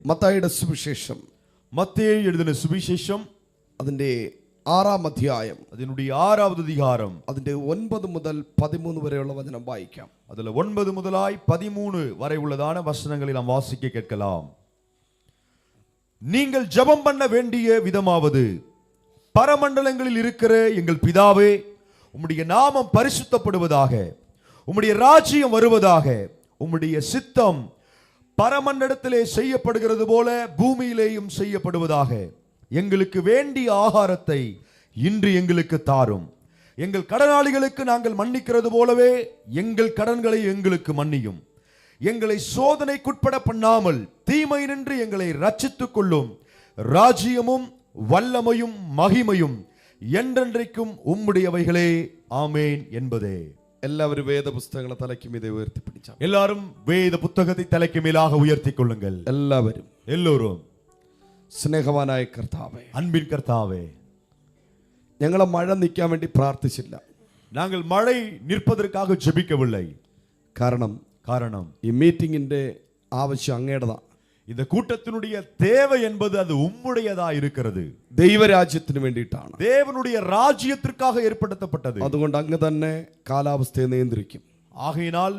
മത്തായിയുടെ സുവിശേഷം, மத்தேயு எழுதின சுவிசேஷம் അതിന്റെ 6-ാം അധ്യായം, அதனுடைய 6வது அதிகாரம், അതിന്റെ 9 മുതൽ 13 വരെയുള്ള വചനം വായിക്കാം. அதுல 9 முதலாய் 13 வரை உள்ளதான வசனங்களை நாம் வாசிக்க கேட்கலாம். நீங்கள் ஜெபம் பண்ண வேண்டிய விதமாவது, பரமண்டலங்களில் இருக்கிற எங்கள் பிதாவே, உம்முடைய நாமம் பரிசுத்தப்படுவதாக, உம்முடைய ராஜ்யம் வருவதாக, உம்முடைய சித்தம் பரமண்டலத்திலே செய்யப்படுகிறது போல பூமியிலேயும் செய்யப்படுவதாக. எங்களுக்கு வேண்டிய ஆகாரத்தை இன்று எங்களுக்கு தாரும். எங்கள் கடனாளிகளுக்கு நாங்கள் மன்னிக்கிறது போலவே எங்கள் கடன்களை எங்களுக்கு மன்னியும். எங்களை சோதனைக்குட்பட பண்ணாமல் தீமை நின்று எங்களை ரட்சித்துக் கொள்ளும். ராஜ்யமும் வல்லமையும் மகிமையும் என்றென்றைக்கும் உம்முடையவைகளே, ஆமேன் என்பதே. എല്ലാവരും വേദപുസ്തകങ്ങളെ തലയ്ക്ക് മീതെ ഉയർത്തിപ്പിടിച്ചാൽ, எல்லாரும் வேத புத்தகத்தை தலைக்கு மேலாக உயர்த்திக் கொள்ளுங்கள். എല്ലാവരും எல்லோரும். സ്നേഹവാനായ കർത്താവേ, அன்பின் கர்த்தாவே, ഞങ്ങളെ മഴ നിൽക്കാൻ വേണ്ടി പ്രാർത്ഥിച്ചില്ല. நாங்கள் மழை நிற்பதற்காக ஜெபிக்கவில்லை. കാരണം ഈ മീറ്റിംഗിന്റെ ആവശ്യം അങ്ങയുടേതാണ്. இந்த கூட்டத்தினுடைய தேவை என்பது அது உம்முடையதா இருக்கிறது. ദൈവരാജ്യത്തിന് വേണ്ടിയിട്ടാണ്, தேவனுடைய ராஜ்யத்திற்காக ஏற்படுத்தப்பட்டது. അതുകൊണ്ട് അങ്ങ് തന്നെ കാലാവസ്ഥയെ നിയന്ത്രിക്കും. ஆகையினால்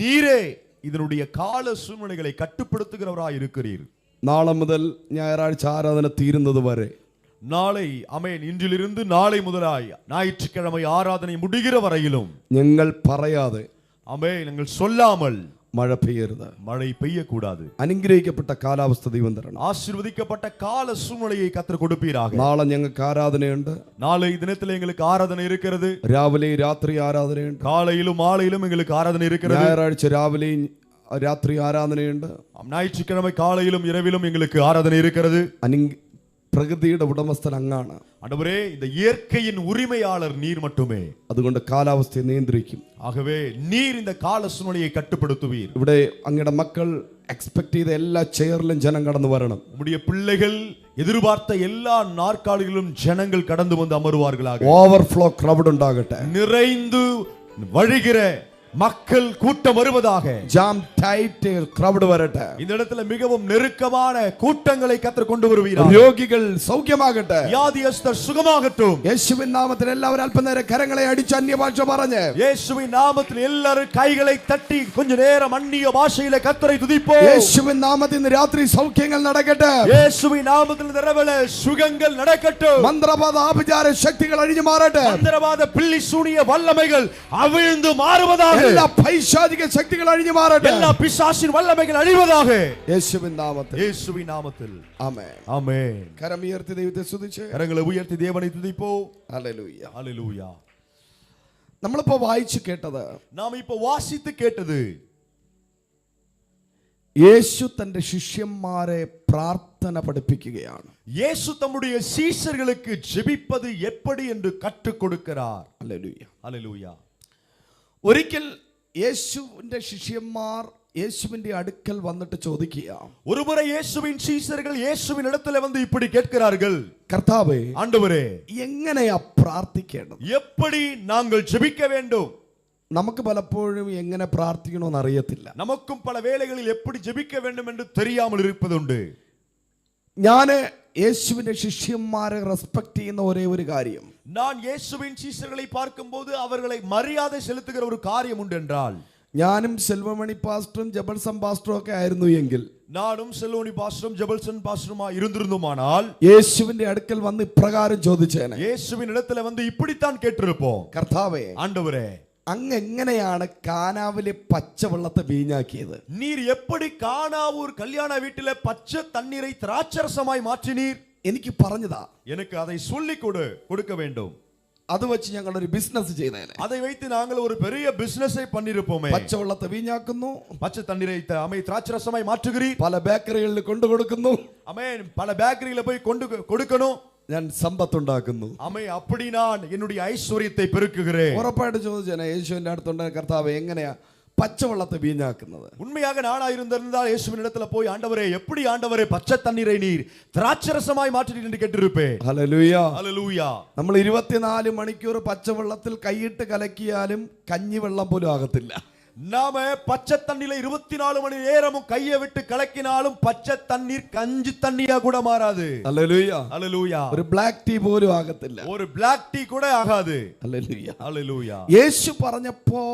நீரே இதனுடைய கால சூழ்நிலைகளை கட்டுப்படுத்துகிறவராய் இருக்கிறீர். നാളെ മുതൽ ഞായറാഴ്ച ആരാധന തീരുന്നത് വരെ, நாளை அமேன், இன்றிலிருந்து நாளை முதலாய் ஞாயிற்றுக்கிழமை ஆராதனை முடிகிற வரையிலும் ഞങ്ങൾ പറയാതെ, அமேன், நீங்கள் சொல்லாமல் മഴ പെയ്യരുത്. மழை பெய்யக்கூடாது. അനുഗ്രഹിക്കപ്പെട്ട കാലാവസ്ഥ ദൈവം തരണം. ஆசீர்வதிக்கப்பட்ட கால சூழ்நிலையை கர்த்தர் கொடுப்பீராக. നാളെ ഞങ്ങൾക്ക് ആരാധനയുണ്ട്. நாளை தினத்தில் எங்களுக்கு ஆராதனை இருக்கிறது. രാവിലെ രാത്രി ആരാധനയുണ്ട്. காலையிலும் மாலையிலும் எங்களுக்கு ஆராதனை இருக்கிறது. ഞായറാഴ്ച രാവിലെയും രാത്രി ആരാധനയുണ്ട്. ஞாயிற்றுக்கிழமை காலையிலும் இரவிலும் எங்களுக்கு ஆராதனை இருக்கிறது. പ്രകൃതിയുടെ ഉടമസ്ഥൻ അങ്ങാണ്. ஆண்டவரே, இந்த இயற்கையின் உரிமையாளர் நீர் மட்டுமே. അതുകൊണ്ട് കാലാവസ്ഥയെ നിയന്ത്രിക്കും. ஆகவே நீர் இந்த கால சூழ்நிலையை கட்டுப்படுத்துவீர். ഇവിടെ അങ്ങയുടെ മക്കൾ എക്സ്പെക്ട് ചെയ്ത എല്ലാ ചെയറിലും ജനം കടന്നു വരണം. உம்முடைய பிள்ளைகள் எதிர்பார்த்த எல்லா நாற்காலிகளிலும் ஜனங்கள் கடந்து வந்து அமருவார்களாக. ഓവർഫ്ലോ ക്രൗഡ് ഉണ്ടാകട്ടെ. நிறைந்து வழிகிற மக்கள் கூட்டம் வருவதாக. ஜாம் டைட் ക്രൗഡ് വരട്ടെ. இந்த இடத்துல மிகவும் நெருக்கமான கூட்டங்களை கர்த்தர் கொண்டு வருவீராக. രോഗികൾ സൗഖ്യമാകട്ടെ. வியாதியஸ்தர் சுகமாகட்டும். യേശുവിൻ നാമത്തിൽ എല്ലാവരും അല്പനേരം കരങ്ങളെ അടിച്ച് അന്യഭാഷ പറഞ്ഞ്, இயேசுவின் நாமத்தில் எல்லாரும் கைகளை தட்டி கொஞ்ச நேரம் அந்நிய பாஷையிலே கர்த்தரை துதிப்போம். യേശുവിൻ നാമത്തിൽ ഇന്ന് രാത്രി സൗഖ്യങ്ങൾ നടക്കട്ടെ. இயேசுவின் நாமத்தில் இரவிலே சுகங்கள் நடக்கட்டும். മന്ത്രവാദ ആഭിചാര ശക്തികൾ അഴിഞ്ഞു മാറട്ടെ. மந்திரவாத பில்லி சூனிய வல்லமைகள் அவிழ்ந்து மாறுவதாக. എല്ലാ പൈശാചിക ശക്തികൾ അഴിഞ്ഞു മാറട്ടെ. எல்லா பிசாசின் வல்லமைகள் அழிவதாக. യേശുവിൻ നാമത്തിൽ. இயேசுவின் நாமத்தில். ആമേൻ. ஆமென். കരം ഉയർത്തി ദൈവത്തെ സ്തുതിച്ച്, கரங்களை உயர்த்தி தேவனை துதிப்போம். ഹല്ലേലൂയ. ஹல்லேலூயா. നമ്മളിപ്പോ വായിച്ചു കേട്ടത്, நாம் இப்ப வாசித்து கேட்டது, യേശു തന്റെ ശിഷ്യന്മാരെ പ്രാർത്ഥന പഠിപ്പിക്കുകയാണ്. இயேசு தம்முடைய சீஷர்களுக்கு ஜெபிப்பது எப்படி என்று கற்றுக் கொடுக்கிறார். ഹല്ലേലൂയ. ஹல்லேலூயா. ഒരിക്കൽ യേശുവിന്റെ ശിഷ്യന്മാർ യേശുവിന്റെ അടുക്കൽ വന്നിട്ട് ചോദിക്കുക, ஒருமுறை இயேசுவின் சீஷர்கள் இயேசுவின் இடத்துல வந்து இப்படி கேட்கிறார்கள், കർത്താവേ, ஆண்டவரே, എങ്ങനെയാ പ്രാർത്ഥിക്കേണ്ടത്? எப்படி நாங்கள் ஜெபிக்க வேண்டும்? നമുക്ക് പലപ്പോഴും എങ്ങനെ പ്രാർത്ഥിക്കണമെന്ന് അറിയത്തില്ല. நமக்கும் பல வேளைகளில் எப்படி ஜெபிக்க வேண்டும் என்று தெரியாமல் இருப்பதுண்டு. ഞാന് യേശുവിന്റെ ശിഷ്യന്മാരെ റെസ്പെക്ട് ചെയ്യുന്ന ഒരേ ഒരു കാര്യം, நான் இயேசுவின் சீஷர்களை பார்க்கும்போது அவர்களை மரியாதை செலுத்துகிற ஒரு காரியம் உண்டு என்றால், ഞാനും സെൽവമണി പാസ്റ്ററും ജബൽസം പാസ്റ്ററും ഒക്കെ ആയിരുന്നു എങ്കിൽ, நானும் செல்வோனி பாஸ்டரும் ஜெபல்சன் பாஸ்டருமா இருந்திருந்தோமானால், യേശുവിന്റെ അടുക്കൽ വന്ന് ഇപ്രകാരം ചോദിച്ചേനെ, இயேசுவின் இடத்துல வந்து இப்படித்தான் கேட்டிருப்போம், കർത്താവേ, ஆண்டவரே, അങ്ങ് എങ്ങനെയാണ് കാനാവിലെ പച്ചവെള്ളത്തെ വീഞ്ഞാക്കിയത്? நீர் எப்படி கானாவூர் கல்யாண வீட்டில பச்சை தண்ணீரை திராட்சரசமாய் மாற்றினீர்? എനിക്ക് പറഞ്ഞതാ. எனக்கு அதை சொல்லிக் கொடுக்க வேண்டும். അത് വെച്ച് ഞങ്ങൾ ഒരു ബിസിനസ് ചെയ്തേനെ. அதை வைத்து நாங்கள் ஒரு பெரிய பிசினஸை பண்ணிருப்போமே. പച്ചവെള്ളത്തെ വീഞ്ഞാക്കുന്നു, பச்சை தண்ணீரை திராட்சரசமாய் மாற்றுகிறீர், പല ബേക്കറികളിൽ കൊണ്ടു കൊടുക്കുന്നു, ஆமென், பல பேக்கரியில போய் கொடுக்கணும், ഞാൻ സമ്പത്തുണ്ടാക്കുന്നു. ஆமென், அப்படி நான் என்னுடைய ஐஸ்வரியத்தை பெருக்குகிறேன். ഉറപ്പായിട്ട് ചോദിച്ചേനെ, യേശുവിന്റെ അടുത്തുണ്ട്, കർത്താവേ, എങ്ങനെയാ பச்சவெள்ளத்தை வீணாக்குனது. உண்மையாக நானா இருந்திருந்தால் இயேசுவின் இடத்துல போய் ஆண்டவரே எப்படி ஆண்டவரே பச்சை தண்ணீரை நீர் திராட்சரசமாய் மாற்றினீர் என்று கேட்டிருப்பேன். Hallelujah hallelujah. നമ്മൾ 24 മണിക്കൂർ പച്ചവെള്ളത്തിൽ കൈയിട്ട് കലക്കിയാലും കഞ്ഞിവെള്ളം പോലും ആകത്തില്ല. நாம பச்சை தண்ணில 24 மணி நேரமும் கையை விட்டு கலக்கினாலும் பச்சை தண்ணீர் கஞ்சி தண்ணியா கூட மாறாது. ഹല്ലേലൂയ. ஹalleluya. ഒരു ബ്ലാക്ക് ടീ പോലും ആകത്തില്ല. ஒரு பிளாக் டீ கூட ஆகாது. ഹല്ലേലൂയ. ஹalleluya. യേശു പറഞ്ഞപ്പോ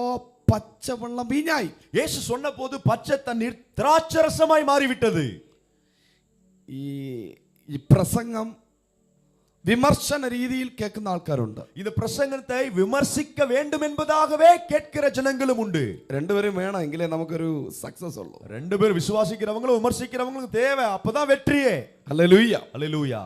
പച്ചവെള്ളം വീഞ്ഞായി. இயேசு சொன்னபோது பச்சை தண்ணீர் திராட்சரசமாய் மாறிவிட்டது. ഈ പ്രസംഗം വിമർശന രീതിയിൽ കേൾക്കുന്ന ആൾക്കാരുണ്ട്. இந்த பிரசங்கத்தை விமர்சிக்க வேண்டும் என்பதாகவே கேட்கிற ஜனங்களும் உண்டு. രണ്ടുപേരും വേണം എങ്കിലേ നമുക്കൊരു സക്സസ് ഉള്ളൂ. ரெண்டு பேர் விசுவாசிக்கிறவங்களும் விமர்சிக்கிறவங்களும் தேவை, அப்பதான் வெற்றியே. ഹല്ലേലൂയ. ஹalleluya.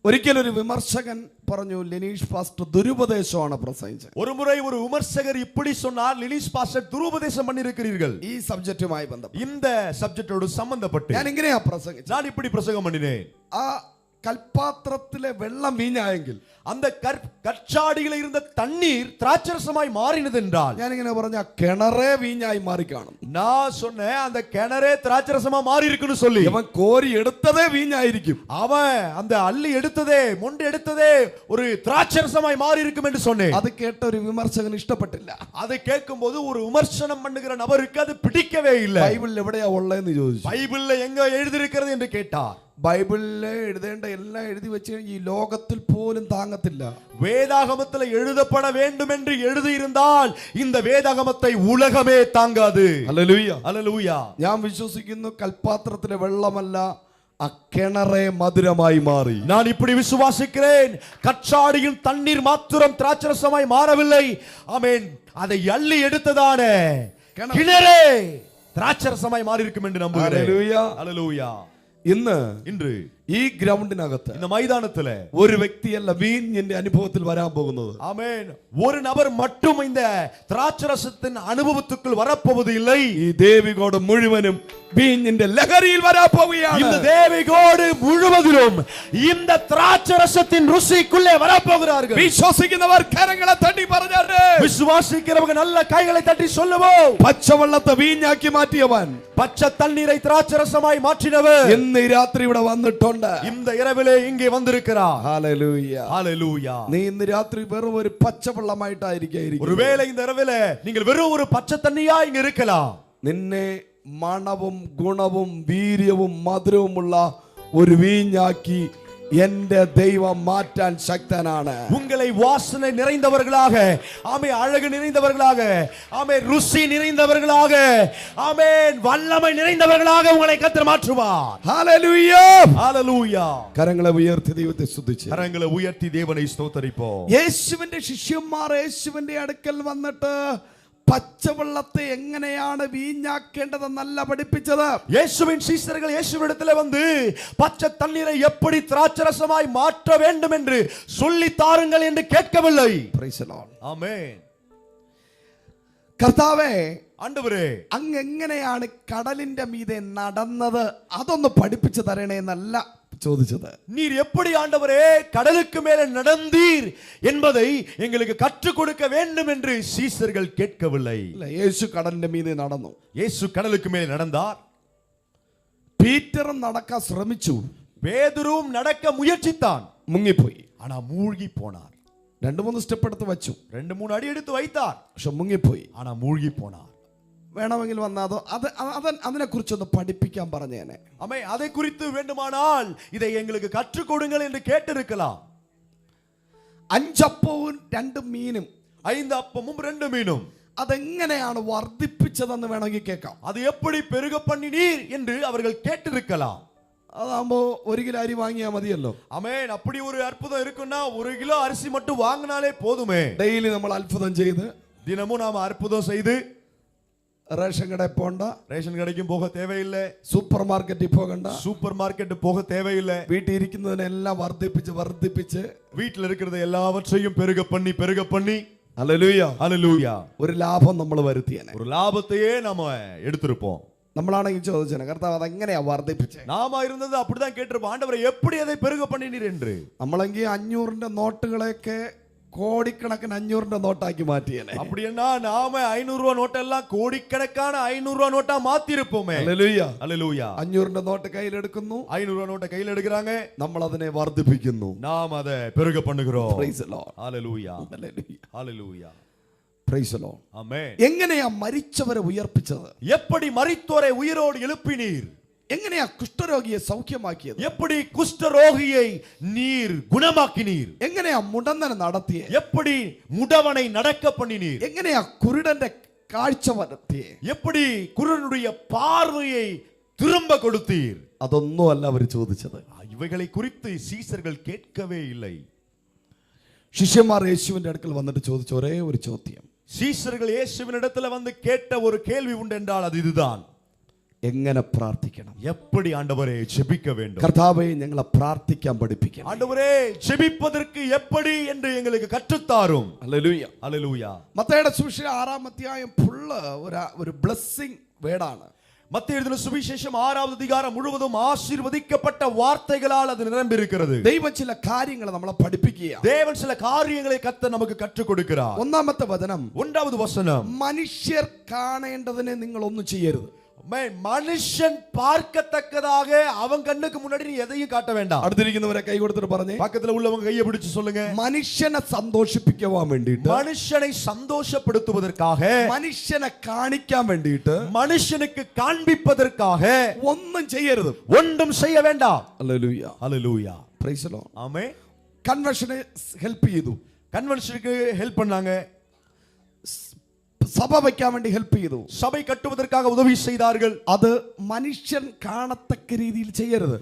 ഒരിക്കലൊരു വിമർശകൻ പറഞ്ഞു, ലിനീഷ് പാസ്റ്റർ ദുരുപദേശമാണ് പ്രസംഗിച്ചത്. ஒரு முறை ஒரு விமர்சகர் இப்படி சொன்னார், லினீஷ் பாஸ்டர் துருபதேசம் பண்ணியிருக்கிறீர்கள். ഈ സബ്ജക്റ്റുമായി ബന്ധപ്പെട്ട് இந்த சப்ஜெக்டோடு சம்பந்தப்பட்டு ഞാൻ ഇങ്ങനെയാ പ്രസംഗിച്ചത്. நான் இப்படி பிரசங்கம் பண்ணினேன். ആ കൽപാത്രത്തിലെ വെള്ളം വീഞ്ഞായെങ്കിൽ, அந்த கற்சாடியில் இருந்த தண்ணீர் திராட்சரசமாய் மாறினது என்றால், ഞാനിങ്ങനെ പറഞ്ഞ കിണറേ വീഞ്ഞായി മാറിക്കാണും. நான் சொன்னேன் அந்த கிணறே திராட்சரசமா மாறி இருக்குன்னு சொல்லி. അവൻ കോരി എടുത്തതേ വീഞ്ഞായിരിക്കും. அவன் அந்த அள்ளி எடுத்ததே மொண்டு எடுத்ததே ஒரு திராட்சரசமாய் மாறி இருக்கும் என்று சொன்னேன். അത് കേട്ട ഒരു വിമർശകന് ഇഷ്ടപ്പെട്ടില്ല. அதை கேட்கும்போது ஒரு விமர்சனம் பண்ணுகிற நபருக்கு அது பிடிக்கவே இல்லை. ബൈബിളിൽ എവിടെയാ ഉള്ളതെന്ന് ചോദിച്ചു. பைபிள்ல எங்க எழுதியிருக்கிறது என்று கேட்டார். ബൈബിളില് എഴുതേണ്ട എല്ലാം എഴുതി വെച്ച് ഈ ലോകത്തിൽ പോലും താങ്ങത്തില്ല. வேதாகமத்தில் எழுதப்பட வேண்டும் என்று எழுதியிருந்தால் இந்த வேதாகமத்தை உலகமே தாங்காது. ഹല്ലേലൂയ. ஹalleluya. ഞാൻ വിശ്വസിക്കുന്നു കൽപാത്രത്തിലെ വെള്ളമല്ല, ആ കിണറേ മധുരമായി മാറി. நான் இப்படி விசுவாசிக்கிறேன், கற்சாடியின் தண்ணீர் மாத்திரம் திராட்சரசமாய் மாறவில்லை. ஆமென். அதை அள்ளி எடுத்ததான கிணறே திராட்சரசமாய் மாறி இருக்கும் என்று நம்புகிறேன். ഹല്ലേലൂയ. ஹalleluya. ഇന്ന് ഈ ഗ്രൗണ്ടിനകത്ത് இந்த மைதானத்துல ഒരു വ്യക്തിയല്ല വീഞ്ഞിന്റെ അനുഭവത്തിൽ വരാൻ പോകുന്നത്. ஆமென். ஒரு நபர் மட்டும் இந்த திராட்சரசத்தின் அனுபவத்துக்குள் வரப்போவது இல்லை. ഈ ദേവികോട് മുഴുവനും വീഞ്ഞിന്റെ ലഹരിയിൽ വരാൻ പോവുകയാണ്. இந்த தேவிகோடு முழுவதிலும் இந்த திராட்சரசத்தின் ருசிக்குள்ளே வரப்போகிறார்கள். വിശ്വസിക്കുന്നവർ കരങ്ങളെ തട്ടി പറഞ്ഞാട്ടെ. விசுவாசிக்கிறவங்க நல்ல கைகளை தட்டி சொல்லுவோம். പച്ചവെള്ളത്തെ വീഞ്ഞാക്കി മാറ്റിയവൻ, பச்சை தண்ணீரை திராட்சரசமாய் மாற்றினவர் ഇന്ന് ഈ രാത്രി ഇവിടെ വന്നിട്ടുണ്ട്. இந்த இரவிலே இங்கே வந்திருக்கிறார். ഹല്ലേലൂയ. ஹalleluya. നീ ഇന്ന് രാത്രി വെറും ഒരു പച്ചവെള്ളമായിട്ടായിരിക്കും. ஒருவேளை இந்த இரவிலே நீங்கள் வெறும் ஒரு பச்சை தண்ணியா இங்க இருக்கலாம். നിന്നെ മണവും ഗുണവും വീര്യവും മധുരവുമുള്ള ഒരു വീഞ്ഞാക്കി എന്റെ ദൈവം മാറ്റാൻ ശക്തനാണ്. உங்களை வாசனை நிறைந்தவர்களாக, ஆமே அழகு நிறைந்தவர்களாக, ஆமே ருசி நிறைந்தவர்களாக, ஆமென் வல்லமை நிறைந்தவர்களாக உங்களை கர்த்தர் மாற்றுவார். ഹല്ലേലൂയ. ஹalleluya. കരങ്ങളെ ഉയർത്തി ദൈവത്തെ സ്തുതിച്ച് கரங்களை உயர்த்தி தேவனை ஸ்தோத்தரிப்போம். യേശുവിന്റെ ശിഷ്യന്മാർ യേശുവിന്റെ അടുക്കൽ വന്നിട്ട് പച്ചവെള്ളത്തെ എങ്ങനെയാണ് വീഞ്ഞാക്കേണ്ടതെന്നല്ല പഠിപ്പിച്ചത്. இயேசுவின் சீஷர்கள் இயேசுவிடத்திலே வந்து பச்சை தண்ணீரை எப்படி திராட்சரசமாய் மாற்ற வேண்டும் என்று சொல்லி தாருங்கள் என்று கேட்கவில்லை. Praise the Lord. ஆமென். കർത്താവേ, ஆண்டவரே, അങ്ങ് എങ്ങനെയാണ് കടലിന്റെ മീതെ നടന്നത് അതൊന്ന് പഠിപ്പിച്ചു തരണേ എന്നല്ല ചോദിച്ചത്. நீர் எப்படி ஆண்டவரே கடலுக்கு மேலே நடந்தீர் என்பதை எங்களுக்கு கற்றுக் கொடுக்க வேண்டும் என்று சீஷர்கள் கேட்கவில்லை. യേശു കടലിന്റെ മീതെ നടന്നു. இயேசு கடலுக்கு மேலே நடந்தார். പീറ്ററും നടക്കാൻ ശ്രമിച്ചു, பேதுருவும் நடக்க முயற்சித்தான். മുങ്ങിപ്പോയി. ஆனா மூழ்கி போனார். 2-3 സ്റ്റെപ്പ് എടുത്ത് വെച്ചു, 2-3 அடி எடுத்து வைத்தார். പക്ഷെ മുങ്ങിപ്പോയി. ஆனா மூழ்கி போனார். വേണമെങ്കിൽ വന്നാതോ അതിനെ കുറിച്ചൊന്ന് പഠിപ്പിക്കാൻ പറഞ്ഞേനെ. அம்மே, அதை குறித்து வேண்டுமானால் இதை எங்களுக்கு கற்றுக் கொடுங்கள் என்று கேட்டிருக்கலாம். 5 അപ്പവും 2 മീനും 5 அப்பமும் 2 மீனும் അതെങ്ങനെയാണ് വർദ്ധിപ്പിച്ചതെന്ന് വേണമെങ്കിൽ കേൾക്കാം. அது எப்படி பெருக பண்ணினீர் என்று அவர்கள் கேட்டிருக்கலாம். അതാകുമ്പോ 1 കിലോ അരി വാങ്ങിയാൽ മതിയല്ലോ. ஆமென். அப்படி ஒரு அற்புதம் இருக்குன்னா 1 கிலோ அரிசி மட்டும் வாங்கினாலே போதுமே. ഡെയിലി നമ്മൾ അത്ഭുതം ചെയ്ത് தினமும் நாம அற்புதம் செய்து റേഷൻ കടയിൽ പോകണ്ട, ரேஷன் கடைக்கும் போக தேவையில்லை, സൂപ്പർ മാർക്കറ്റിൽ പോകണ്ട, சூப்பர் மார்க்கெட் போக தேவையில்லை. വീട്ടിൽ ഇരിക്കുന്നതിനെല്ലാം വർദ്ധിപ്പിച്ച് வீட்டில் இருக்கிறது எல்லாவற்றையும் பெருக பண்ணி ഹല്ലേലൂയ ஹalleluya ഒരു ലാഭം നമ്മൾ വരുത്തിയേനെ. ஒரு லாபத்தையே நாம எடுத்திருப்போம். നമ്മളാണെങ്കിൽ ചോദിച്ചേ, കർത്താവ് അതെങ്ങനെയാ വർദ്ധിപ്പിച്ചേ? நாம இருந்தது அப்படிதான் கேட்டிருப்போம், ஆண்டவரே எப்படி அதை பெருக பண்ணினீர் என்று. നമ്മളെങ്കിൽ 500ന്റെ നോട്ടുകളെയൊക്കെ കോടിക്കണക്കിന് 500ന്റെ നോട്ടാക്കി മാറ്റിയേനെ. அப்படின்னா நாம 500 ரூபாய் நோட்டெல்லாம் கோடிக்கணக்கான 500 ரூபாய் நோட்டா மாத்தி இருப்போமே. ഹല്ലേലൂയ. ஹalleluya. 500ന്റെ നോട്ട് കയ്യിലെടുക്കുന്നു, 500 ரூபாய் நோட்டை கையில எடுக்கறாங்க, നമ്മൾ അതിനെ വർദ്ധിപ്പിക്കുന്നു. நாம் அதை பெருக பண்ணுகிறோம். Praise the Lord. Hallelujah. Hallelujah. Hallelujah. Praise the Lord. Amen. എങ്ങനെയാ മരിച്ചവരെ ഉയർപ്പിച്ചത്? எப்படி மரித்தோரை உயிரோடு எழுப்பினீர்? എങ്ങനെയാ കുഷ്ഠരോഗിയെ സൗഖ്യമാക്കിയത്? எப்படி குஷ்டரோகியை நீர் குணமாக்கினீர்? എങ്ങനെയാ മുടന്തനെ നടത്തിയത്? எப்படி முடவனை நடக்க பண்ணினீர்? എങ്ങനെയാ കുരുടന്റെ കാഴ്ച വരുത്തിയത്? எப்படி குருடனுடைய பார்வையை திரும்ப கொடுத்தீர்? അതൊന്നും അല്ല അവർ ചോദിച്ചത്. இவைகளை குறித்து சீசர்கள் கேட்கவே இல்லை. ശിഷ്യന്മാർ യേശുവിന്റെ അടുക്കൽ വന്നിട്ട് ചോദിച്ച ഒരേ ഒരു ചോദ്യം, சீசர்கள் இயேசுவினிடத்தில் வந்து கேட்ட ஒரு கேள்வி உண்டு என்றால் அது இதுதான், എങ്ങനെ പ്രാർത്ഥിക്കണം? எப்படி ஆண்டவரே ஜெபிக்க வேண்டும்? കർത്താവേ ഞങ്ങളെ പ്രാർത്ഥിക്കാൻ പഠിപ്പിക്കണം. ஆண்டவரே ஜெபிப்பதற்கு எப்படி என்று எங்களுக்கு கற்றுத்தாரும். ഹല്ലേലൂയ. ஹல்லேலூயா. മത്തായിയുടെ സുവിശേഷം 6-ാം അധ്യായം ഫുള്ള് ഒരു ബ്ലെസ്സിംഗ് വേർഡാണ്. மத்தேயு எழுதின சுவிசேஷம் 6வது அதிகாரம் முழுவதும் ஆசீர்வதிக்கப்பட்ட வார்த்தைகளால் அது நிரம்பி இருக்கிறது. ദൈവം ചില കാര്യങ്ങൾ നമ്മളെ പഠിപ്പിക്കുക. தேவன் சில காரியங்களை கர்த்தர் நமக்கு கற்றுக் கொடுக்கிறார். ഒന്നാമത്തെ വചനം, 1வது வசனம், മനുഷ്യർ കാണേണ്ടതിനെ നിങ്ങൾ ഒന്നും ചെയ്യരുത്. மனுஷன் பார்க்கத்தக்கதாக அவன் கண்ணுக்கு முன்னாடி நீ எதையும் காட்ட வேண்டாம். അടുത്തിരിക്കുന്നവരെ കൈ കൊടുത്തിട്ട് പറഞ്ഞേ, பக்கத்துல உள்ளவங்க கையை பிடிச்சு சொல்லுங்க, മനുഷ്യനെ സന്തോഷിപ്പിക്കുവാൻ വേണ്ടിയിട്ട്, மனுஷனை சந்தோஷப்படுத்துவதற்காக, മനുഷ്യനെ കാണിക്കാൻ വേണ്ടിയിട്ട്, மனுஷனுக்கு காண்பிப்பதற்காக ഒന്നും ചെയ്യരുത്. ஒன்றும் செய்ய வேண்டாம். ഹല്ലേലൂയ. ஹல்லேலூயா. Praise the Lord. ஆமென். കൺവെൻഷനെ ഹെൽപ്പ് ചെയ്തു, கன்வென்ஷனுக்கு ஹெல்ப் பண்ணாங்க, സഭ വയ്ക്കാൻ വേണ്ടി ഹെൽപ്പ് ചെയ്തു, சபை கட்டுவதற்காக உதவி செய்தார்கள். അത് മനുഷ്യൻ കാണത്തക്ക രീതിയിൽ ചെയ്യരുത്.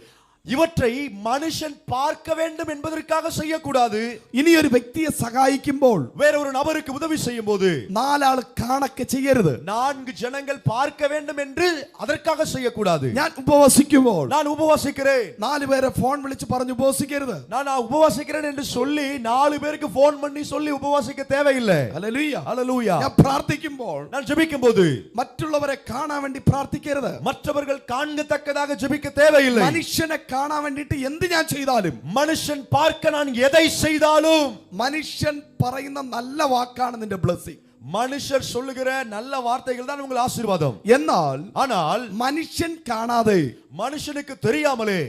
இவற்றை மனுஷன் பார்க்க வேண்டும் என்பதற்காக செய்யக்கூடாது. ഇനി ഒരു വ്യക്തിയെ സഹായിക്കുമ്പോൾ வேற ஒரு நபருக்கு உதவி செய்யும் போது നാലാൾ കാണക്ക ചെയ്യരുത്. 4 ஜனங்கள் பார்க்க வேண்டும் என்று அதற்காக செய்யக்கூடாது. ഞാൻ ഉപവസിക്കുമ്പോൾ நான் உபவாசிக்கிறேன், 4 പേരെ ഫോൺ വിളിച്ച് പറഞ്ഞു ഉപവസിക്കരുത്. நான் உபவாசிக்கிறேன் என்று சொல்லி 4 பேருக்கு போன் பண்ணி சொல்லி உபவாசிக்க தேவையில்லை. ഹല്ലേലൂയ. ஹல்லேலூயா. ഞാൻ പ്രാർത്ഥിക്കുമ്പോൾ நான் ஜெபிக்கும் போது മറ്റുള്ളവരെ കാണാൻ വേണ്ടി പ്രാർത്ഥിക്കരുത്. மற்றவர்கள் காண்கத்தக்கதாக ஜெபிக்க தேவையில்லை. മനുഷ്യനെ കാണാൻ വേണ്ടിയിട്ട് എന്ത് ഞാൻ ചെയ്താലും, மனுஷன் பார்க்க நான் எதை செய்தாலும், മനുഷ്യൻ പറയുന്ന നല്ല വാക്കാണ് നിന്റെ ബ്ലെസ്സിംഗ്. மனுஷர் சொல்லுகிற நல்ல வார்த்தைகள் தான் உங்கள் ஆசீர்வாதம். എന്നാൽ ஆனால் മനുഷ്യൻ കാണാതെ, மனுஷனுக்கு தெரியாமலே,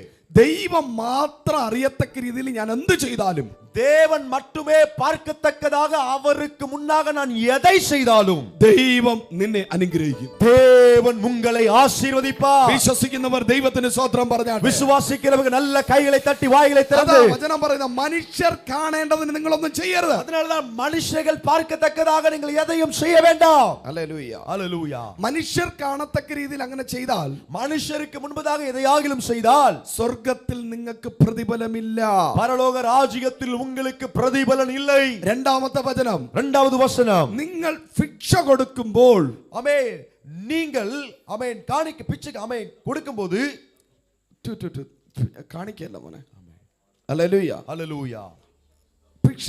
ദൈവം മാത്രം അറിയത്തക്ക രീതിയിൽ ഞാൻ എന്ത് ചെയ്താലും, தேவன் மட்டுமே பார்க்கத்தக்கதாக அவருக்கு முன்னாக நான் எதை செய்தாலும் ദൈവം നിന്നെ അനുഗ്രഹിക്കും. தேவன் உங்களை ஆசீர்வதிப்பார். വിശ്വസിക്കുന്നവർ ദൈവത്തിന് സ്തോത്രം പറഞ്ഞാൽ, விசுவாசிக்கிறவங்க நல்ல கைகளை தட்டி வாய்களை திறந்து, വചനം പറയുന്ന മനുഷ്യർ കാണേണ്ടതിന് നിങ്ങളൊന്നും ചെയ്യരുത്. அதனாலதான் மனுஷர்கள் பார்க்கத்தக்கதாக நீங்கள் எதையும் செய்ய வேண்டாம். ഹല്ലേലൂയ. ஹல்லேலூயா. മനുഷ്യർ കാണത്തക്ക രീതിയിൽ അങ്ങനെ ചെയ്താൽ, மனுஷருக்கு முன்பதாக எதையாகிலும் செய்தால் സ്വർഗത്തിൽ നിങ്ങൾക്ക് പ്രതിഫലമില്ല. பரலோக ராஜ்யத்தில் உங்களுக்கு பிரதிபலன் இல்லை. രണ്ടാമത്തെ വചനം, 2வது வசனம், നിങ്ങൾ ഭിക്ഷ കൊടുക്കുമ്പോൾ, ஆமென், நீங்கள் ஆமென் காணிக்க பிச்சை ஆமென் கொடுக்கும்போது, കാണിക്കല്ല മോനെ, ഹല്ലേലൂയ, ஹல்லேலூயா, ഭിക്ഷ,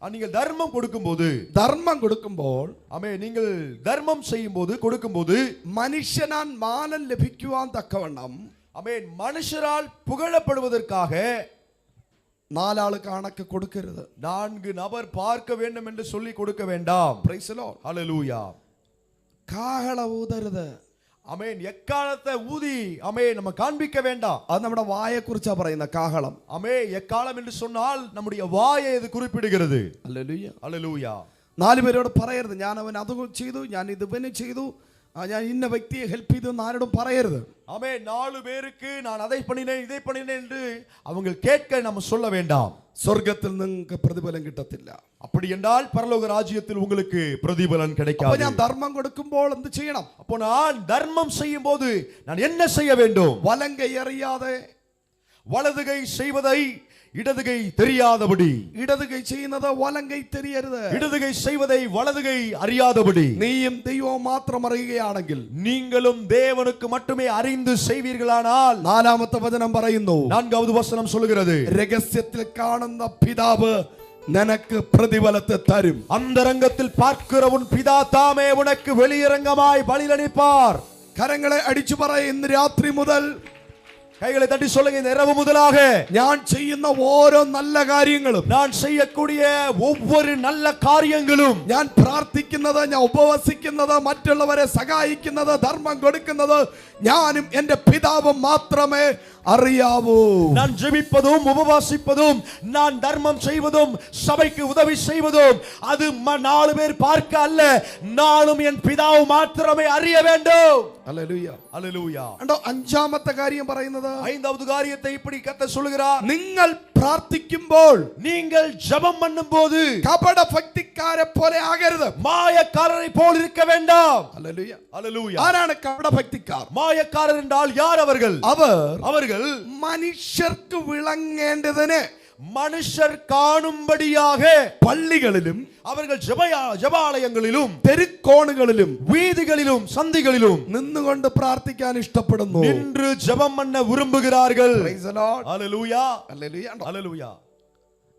நீங்கள் தர்மம் கொடுக்கும்போது, ധർമ്മം കൊടുക്കുമ്പോൾ, ஆமென், நீங்கள் தர்மம் செய்யும்போது கொடுக்கும்போது, മനുഷ്യനാൽ മാനം ലഭിക്കുവാൻ തക്കവണ്ണം, ஆமென், மனுஷரால் புகழப்படுவதற்காக 4 ആൾ കണക്ക് കൊടുക്കരുത്. 4 நபர் பார்க்க வேண்டும் என்று சொல்லி கொடுக்க வேண்டாம். Praise the Lord. ஹல்லேலூயா. കാഹള ഊതരുത്. ஆமென், எக்காலத்தை ஊதி ஆமென் நம்ம காண்பிக்க வேண்டாம். അത് നമ്മുടെ വായെ കുറിച്ചാ പറയുന്ന കാഹളം. ஆமென், எக்காலம் என்று சொன்னால் நம்முடைய வாயை இது குறிப்பிடுகிறது. ഹല്ലേലൂയ. ஹல்லேலூயா. 4 പേരോട് പറയരുത്, ഞാൻ അവൻ അത് ചെയ്തു, ഞാൻ ഇതുവനെ ചെയ്തു, ഞാൻ ഇന്ന വ്യക്തിയെ ഹെൽപ്പ് ചെയ്തു എന്ന് ആരോടും പറയരുത്. ஆமென், 4 பேருக்கு நான் அதை பண்ணினேன் இதை பண்ணினேன் என்று அவங்க கேட்க நம்ம சொல்ல வேண்டாம். സ്വർഗത്തിൽ നിങ്ങൾക്ക് പ്രതിഫലം കിട്ടത്തില്ല. அப்படி என்றால் பரலோக ராஜ்யத்தில் உங்களுக்கு பிரதிபலன் கிடைக்காது. ഞാൻ ധർമ്മം കൊടുക്കുമ്പോൾ എന്ത് ചെയ്യണം? அப்போ நான் தர்மம் செய்யும் போது நான் என்ன செய்ய வேண்டும்? വലങ്കൈ അറിയാതെ, வலதுகை செய்வதை இடதுகை தெரியாதபடி, ഇടതുകൈ ചെയ്യുന്നത് വലങ്കൈ തെരിയരുത്. இடதுகை செய்வதை வலதுகை அறியாதபடி, നീയും ദൈവവും മാത്രം അറിയുകയാണെങ്കിൽ, நீங்களும் தேவனுக்கு மட்டுமே அறிந்து செய்வீர்களானால், 4ാമത്തെ വചനം പറയുന്നു, 4வது வசனம் சொல்லுகிறது, രഹസ്യത്തിൽ കാണുന്ന പിതാവ് നിനക്ക് പ്രതിഫലത്തെ തരും. அந்தரங்கத்தில் பார்க்கிற உன் பிதா தாமே உனக்கு வெளியரங்கமாய் பலியளிப்பார். കരങ്ങളെ അടിച്ചു പറയ, ഇന്ന് രാത്രി മുതൽ, கைகளை தட்டி சொல்லுங்க, இந்த இரவு முதலாக ഞാൻ ചെയ്യുന്ന ഓരോ നല്ല കാര്യങ്ങളും, நான் செய்யக்கூடிய ஒவ்வொரு நல்ல காரியங்களும், ഞാൻ പ്രാർത്ഥിക്കുന്നത്, ഞാൻ ഉപവസിക്കുന്നത്, മറ്റുള്ളവരെ സഹായിക്കുന്നത്, ധർമ്മം കൊടുക്കുന്നത്, ഞാനും എൻ്റെ പിതാവും മാത്രമേ അറിയാവൂ. நான் ஜெபிப்பதும் உபவாசிப்பதும் நான் தர்மம் செய்வதும் சபைக்கு உதவி செய்வதும் அது 4 பேர் பார்க்க அல்ல, நானும் என் பிதாவும் மாத்திரமே அறிய வேண்டும். ഹല്ലേലൂയ. ஹல்லேலூயா. കണ്ടോ അഞ്ചാമത്തെ കാര്യം പറയുന്നത്, 5வது காரியத்தை இப்படி கர்த்தர் சொல்கிறார். നിങ്ങൾ പ്രാർത്ഥിക്കുമ്പോൾ நீங்கள் ஜெபம் பண்ணும்போது കപട ഭക്തിക്കാരെ പോലെ ആകരുത്. மாயக்காரரை போல் இருக்க வேண்டாம். ഹല്ലേലൂയ. ஹல்லேலூயா. ആരാണ് കപട ഭക്തിക്കാർ? மாயக்காரர் என்றால் யார் அவர்கள்? அவர்கள் മനുഷ്യർക്ക് വിളങ്ങേണ്ടതിന് மனுஷர் காணும்படியாக പള്ളികളിലും அவர்கள் ஜெபாலயங்களிலும் തെരുക്കോണുകളിലും வீதிகளிலும் சந்திகளிலும் നിന്നുകൊണ്ട് പ്രാർത്ഥിക്കാൻ ഇഷ്ടപ്പെടുന്നു. நின்று ஜெபம் பண்ண விரும்புகிறார்கள். Praise the Lord. ஹல்லேலூயா. ഹല്ലേലൂയ. ஹல்லேலூயா.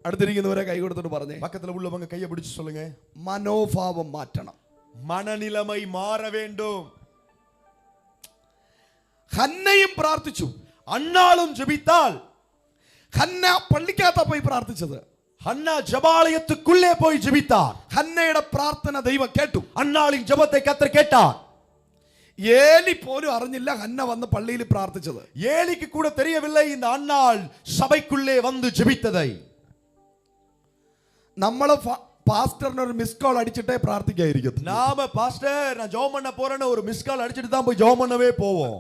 അടുത്തിരിക്കുന്നവരെ കൈ കൊടുത്തിട്ട് പറഞ്ഞേ, பக்கத்துல உள்ளவங்க கையை பிடிச்சு சொல்லுங்க, മനോഭാവം മാറ്റണം. மனநிலைமை மாற வேண்டும். ഹന്നയും പ്രാർത്ഥിച്ചു. அன்னாலும் ஜெபித்தால், ഹന്ന പള്ളിക്കകത്താ പോയി പ്രാർത്ഥിച്ചത്. அன்னா ஜெபாலயத்துக்குள்ளே போய் ஜெபித்தார். ഹന്നയുടെ പ്രാർത്ഥന ദൈവം കേട്ടു. அன்னாளின் ஜெபத்தை கர்த்தர் கேட்டார். ഏലി പോലും അറിഞ്ഞില്ല ഹന്ന വന്ന് പള്ളിയിൽ പ്രാർത്ഥിച്ചത്. ஏலிக்கு கூட தெரியவில்லை இந்த அன்னாள் சபைக்குள்ளே வந்து ஜெபித்ததை. നമ്മള് പാസ്റ്ററിന് ഒരു മിസ് കോൾ അടിച്ചിട്ടേ പ്രാർത്ഥിക്കായിരിക്കും. நாம பாஸ்டர் நான் ஜெபம் பண்ண போறேன்னு ஒரு மிஸ் கால் அடிச்சிட்டு தான் போய் ஜெபம் பண்ணவே போவோம்.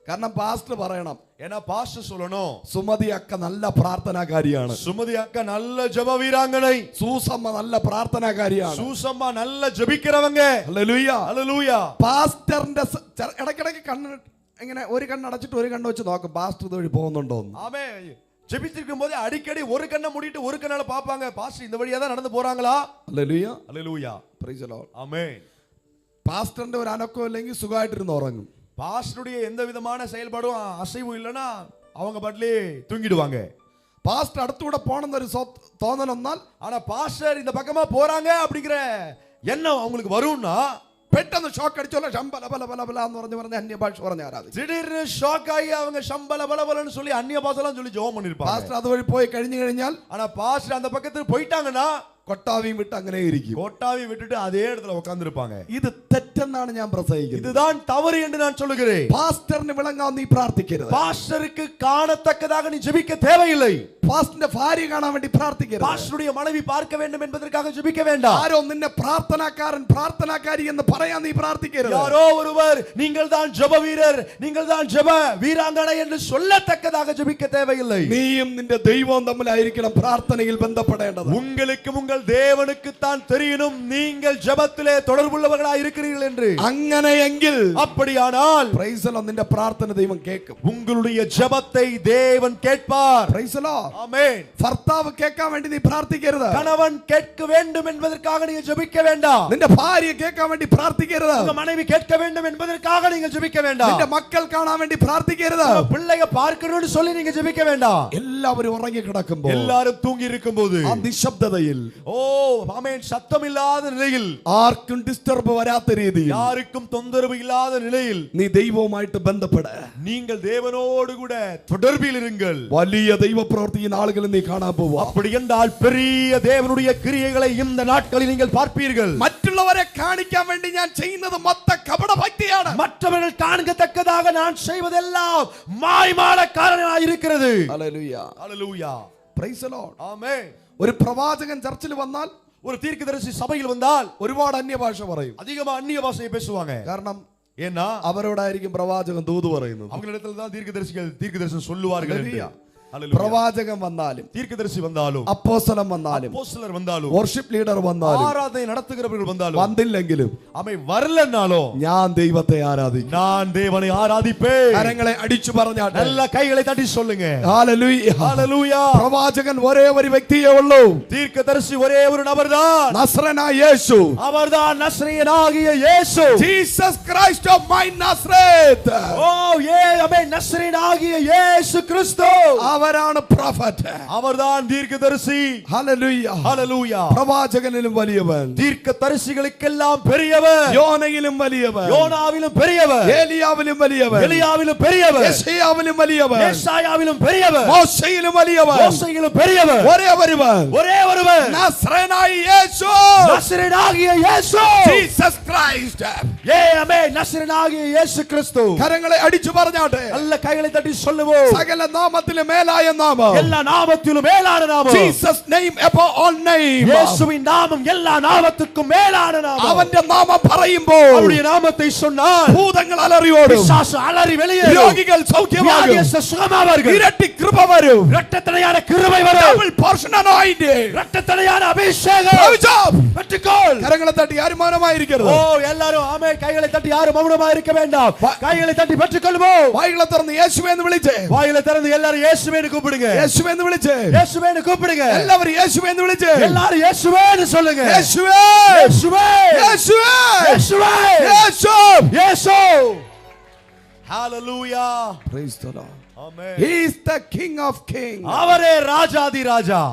കാരണം പാസ്റ്റർ പറയണം, ஏன்னா பாஸ்டர் சொல்லணும், സുമതി അക്ക നല്ല പ്രാർത്ഥനാകാരിയാണ്, சுமதி அக்கா நல்ல ஜெப வீராங்கனை, സൂസമ്മ നല്ല പ്രാർത്ഥനാകാരിയാണ്, சூசம்மா நல்ல ஜெபிக்கிறவங்க. ഹല്ലേലൂയ. ஹல்லேலூயா. പാസ്റ്ററിന്റെ ഇടയ്ക്കിടയ്ക്ക് കണ്ണ് ഇങ്ങനെ ഒരു കണ്ണ് അടച്ചിട്ട് ഒരു കണ്ണ് വെച്ച് നോക്കും പാസ്റ്റർ ഇതുവഴി പോകുന്നുണ്ടോ എന്ന്. ஆமே. ஜெபிச்சிருக்கும் போது அடிக்கடி ஒரு கண்ணை மூடிட்டு ஒரு கண்ணால பாப்பாங்க, பாஸ்டர் இந்த வழியா தான் நடந்து போறாங்களா. ഹല്ലേലൂയ. ஹல்லேலூயா. Praise the Lord. ஆமென். പാസ്റ്ററിന്റെ ഒരു അനക്കം ഇല്ലെങ്കിൽ സുഖമായിട്ടിരുന്ന് ഉറങ്ങും. பாஸ்டருடைய எந்த விதமான செயல்பாடும் அசைவும் இல்லைன்னா அவங்க பாட்டிலே தூங்கிடுவாங்க. பாஸ்டர் അടുത്തൂടെ പോണെന്നൊരു തോന്നൽ വന്നാൽ, ஆனா பாஸ்டர் இந்த பக்கமா போறாங்க அப்படிங்கிற எண்ணம் அவங்களுக்கு வரும்னா പെട്ടെന്ന് ഷോക്ക് അടിച്ചോല്ല ശമ്പല ബല ബല ബല എന്ന് പറഞ്ഞ് അന്യഭാഷ പറഞ്ഞ് ആരാധിക്കും. திடீர்னு ஷாக் ஆகி அவங்க சம்பல பலபலன்னு சொல்லி அந்நிய பாஷைலாம் சொல்லி ஜெபம் பண்ணிருப்பாங்க. പാസ്റ്റർ അതുവഴി പോയി കഴിഞ്ഞു കഴിഞ്ഞാൽ, ஆனா பாஸ்டர் அந்த பக்கத்துக்கு போயிட்டாங்கன்னா കൊട്ടാവിയും വിട്ട് അങ്ങനെ ഇരിക്കും. கோட்டாவை விட்டுட்டு அதே இடத்துல உட்கார்ந்து இருப்பாங்க. ഇത് തെറ്റെന്നാണ് ഞാൻ പ്രസംഗിക്കുന്നത്. இதுதான் தவறு என்று நான் சொல்லுகிறேன். പാസ്റ്ററിന് വിളങ്ങാൻ നീ പ്രാർത്ഥിക്കരുത്. பாஸ்டருக்கு காணத்தக்கதாக நீ ஜெபிக்க தேவையில்லை. പാസ്റ്ററിന്റെ ഭാര്യ കാണാൻ വേണ്ടി പ്രാർത്ഥിക്കരുത്. பாஸ்டருடைய மனைவி பார்க்க வேண்டும் என்பதற்காக ஜெபிக்க வேண்டாம். ആരോ നിന്നെ പ്രാർത്ഥനാക്കാരൻ പ്രാർത്ഥനാക്കാരി എന്ന് പറയാൻ നീ പ്രാർത്ഥിക്കരുത്. யாரோ ஒருவர் நீங்கள் தான் ஜெப வீரர், நீங்கள் தான் ஜெப வீராங்கனை என்று சொல்லத்தக்கதாக ஜெபிக்க தேவையில்லை. നീയും നിന്റെ ദൈവവും തമ്മിലായിരിക്കണം പ്രാർത്ഥനയിൽ ബന്ധപ്പെടേണ്ടത്. உங்களுக்கும் உங்கள் தேவனுக்கு தான் தெரியணும் நீங்கள் ஜெபத்திலே தொடர்புள்ளவர்களாய் இருக்கிறீர்கள் என்று. അങ്ങനെയെങ്കിൽ அப்படியானால் പ്രൈസ് ദി ലോർഡ്, നിന്റെ പ്രാർത്ഥന ദൈവം കേൾക്കും. உங்களுடைய ஜெபத்தை தேவன் கேட்பார். Praise the Lord. ஆமென். ഭർത്താവ് കേൾക്കാൻ വേണ്ടി നീ പ്രാർത്ഥിക്കരുത്. கணவன் கேட்க வேண்டும் என்பதற்காக நீங்க ஜெபிக்க வேண்டாம். നിന്റെ ഭാര്യ കേൾക്കാൻ വേണ്ടി പ്രാർത്ഥിക്കരുത്. உங்க மனைவி கேட்க வேண்டும் என்பதற்காக நீங்க ஜெபிக்க வேண்டாம். നിന്റെ മക്കൾ കാണാൻ വേണ്ടി പ്രാർത്ഥിക്കരുത്. உங்க பிள்ளைங்க பார்க்கணும்னு சொல்லி நீங்க ஜெபிக்க வேண்டாம். എല്ലാവരും ഉറങ്ങി കിടക്കുമ്പോൾ, எல்லாரும் தூங்கி இருக்கும்போது, ആ നിശബ്ദതയിൽ, ஓ ஆமென், சத்தம் இல்லாத நிலையில், ആർക്കും ഡിസ്റ്റർബ് വരാത്ത രീതിയിൽ யாருக்கும் தொந்தரவு இல்லாத நிலையில் നീ ദൈവവുമായിട്ട് ബന്ധപ്പെട. நீங்கள் தேவனோடு கூட தொடர்பில் இருங்கள். വലിയ ദൈവപ്രവൃത്തി ഈ നാളുകളിൽ നീ കാണാൻ പോവാ. அப்படி என்றால் பெரிய தேவனுடைய கிரியைகளை இந்த நாட்களில் நீங்கள் பார்ப்பீர்கள். മറ്റുള്ളവരെ കാണിക്കാൻ വേണ്ടി ഞാൻ ചെയ്യുന്നത് മൊത്ത കപട ഭക്തിയാണ്. மற்றவர்கள் காண்கத்தக்கதாக நான் செய்வதெல்லாம் மாய்மாலக்காரனாய் இருக்கிறது. ഹല്ലേലൂയ. ஹல்லேலூயா. Praise the Lord. ஆமென். ഒരു പ്രവാചകൻ ചർച്ചിൽ വന്നാൽ, ஒரு தீர்க்கதரிசி சபையில் வந்தால் ഒരുപാട് അന്യഭാഷ പറയും. அதிகமா அந்நிய பாஷையை பேசுவாங்க. കാരണം ஏன்னா അവരോടായിരിക്കും പ്രവാചകൻ ദൂത് പറയുന്നത്. அவங்களிடத்துல தான் தீர்க்கதரிசனம் சொல்லுவார்கள் என்று. ஹல்லேலூயா. പ്രവാചകൻ വന്നാലും, தீர்க்கதரிசி வந்தாலும், അപ്പോസ്തലൻ വന്നാലും, அப்போஸ்தலர் வந்தாலும், വർഷിപ്പ് ലീഡർ വന്നാലും, ஆராதனை நடத்துகிறவர்கள் வந்தாலும், വന്നില്ലെങ്കിലും அவை வரலனாலும் ഞാൻ ദൈവത്തെ ആരാധിക്കും. நான் தேவனை ஆராதிப்பேன். കരങ്ങളെ അടിച്ചു പറഞ്ഞാട്ടെ. நல்ல கைகளை தட்டி சொல்லுங்க. ഹല്ലേലൂയ. ஹல்லேலூயா. പ്രവാചകൻ ഒരേ ഒരു വ്യക്തിയേ ഉള്ളൂ. தீர்க்கதரிசி ஒரே ஒரு நபர்தான். നസ്രനായ യേശു. அவர்தான் நஸ்ரேயனாகிய இயேசு. Jesus Christ of my Nazareth. ஓ ஆமென், நஸ்ரேயனாகிய இயேசு கிறிஸ்து. അവരാണ് പ്രൊഫറ്റ്. அவர்தான் தீர்க்கதரிசி. ഹല്ലേലൂയ. ஹalleluya. പ്രവാചകനിലും വലിയവൻ, தீர்க்கதரிசிகளுக்கெல்லாம் பெரியவர், യോനയിലും വലിയവൻ, யோனாவிலும் பெரியவர், ഏലിയാവിലും വലിയവൻ, எலியாவிலும் பெரியவர், യെശയ്യാവിലും വലിയവൻ, ஏசாயாவிலும் பெரியவர், മോശയിലും വലിയവൻ, மோசேயிலும் பெரியவர், ഒരേ ഒരുവൻ, ஒரே ஒருவர், നസ്രേനായ യേശു, நசரேயனாகிய இயேசு, ജീസസ് ക്രൈസ്റ്റ്. ஆமென். நசரேயனாகிய இயேசு கிறிஸ்து. കരങ്ങളെ അടിച്ചു പറഞ്ഞാട്ടെ, நல்ல கைகளை தட்டி சொல்லுவோம், സകല നാമത്തിലും മേലായ നാമം, எல்லா நாமத்திலும் மேலான நாமம், Jesus name above all name. இயேசுவின் நாமம் எல்லா நாமத்துக்கும் மேலான நாமம். അവന്റെ നാമം പറയുമ്പോൾ அவருடைய நாமத்தை சொன்னால் ഭൂതങ്ങൾ അലറി ഓടും, பிசாசு அலறி வெளியேறும், രോഗികൾ സൗഖ്യമാകും, வியாதியஸ்தர் சுகமாவார்கள், ഇരട്ടി കൃപ വരും, இரட்டத்தனையான கிருபை வரும், double portion anointing. இரட்டத்தனையான அபிஷேகம். பெற்றுக்கொள். കരങ്ങളെ തട്ടി ആരും മൗനമായിരിക്കരുത്. ஓ எல்லாரும் ஆமென். கைகளை தட்டி யாரும் மௌனமா இருக்க வேண்டாம். கைகளை தட்டி பெற்றுக்கொள்வோம். വായികളെ തുറന്ന് യേശുവേ എന്ന് വിളിച്ച്, வாயில திறந்து எல்லாரும் இயேசுவேன்னு கூப்பிடுங்க, യേശുവേ എന്ന് വിളിച്ച്, இயேசுவேன்னு கூப்பிடுங்க, എല്ലാവരും യേശുവേ എന്ന് വിളിച്ച്, எல்லாரும் இயேசுவேன்னு சொல்லுங்க, യേശുവേ, இயேசுவே, യേശുവേ, இயேசுவே, യേശു. இயேசு. ஹalleluya. Praise the Lord. Amen. He is the King of Kings. அவரே ராஜாதி ராஜா.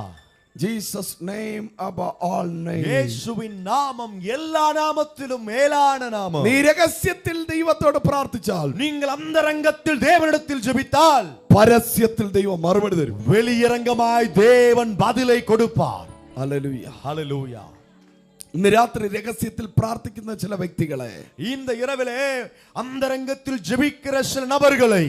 Jesus name above all names. இயேசுவின் நாமம் எல்லா நாமத்திலும் மேலான நாமம். നീ രഹസ്യത്തിൽ ദൈവത്തോട് പ്രാർത്ഥിച്ചാൽ, நீங்கள் அந்தரங்கத்தில் தேவனிடத்தில் ஜெபித்தால் പരസ്യത്തിൽ ദൈവം മറുപടി തരും. வெளியரங்கமாய் தேவன் பதிலை கொடுப்பார். ഹല്ലേലൂയ. ஹalleluya. ഇന്ന് രാത്രി രഹസ്യത്തിൽ പ്രാർത്ഥിക്കുന്ന ചില വ്യക്തികളെ இந்த இரவிலே அந்தரங்கத்தில் ஜெபிக்கிற சில நபர்களை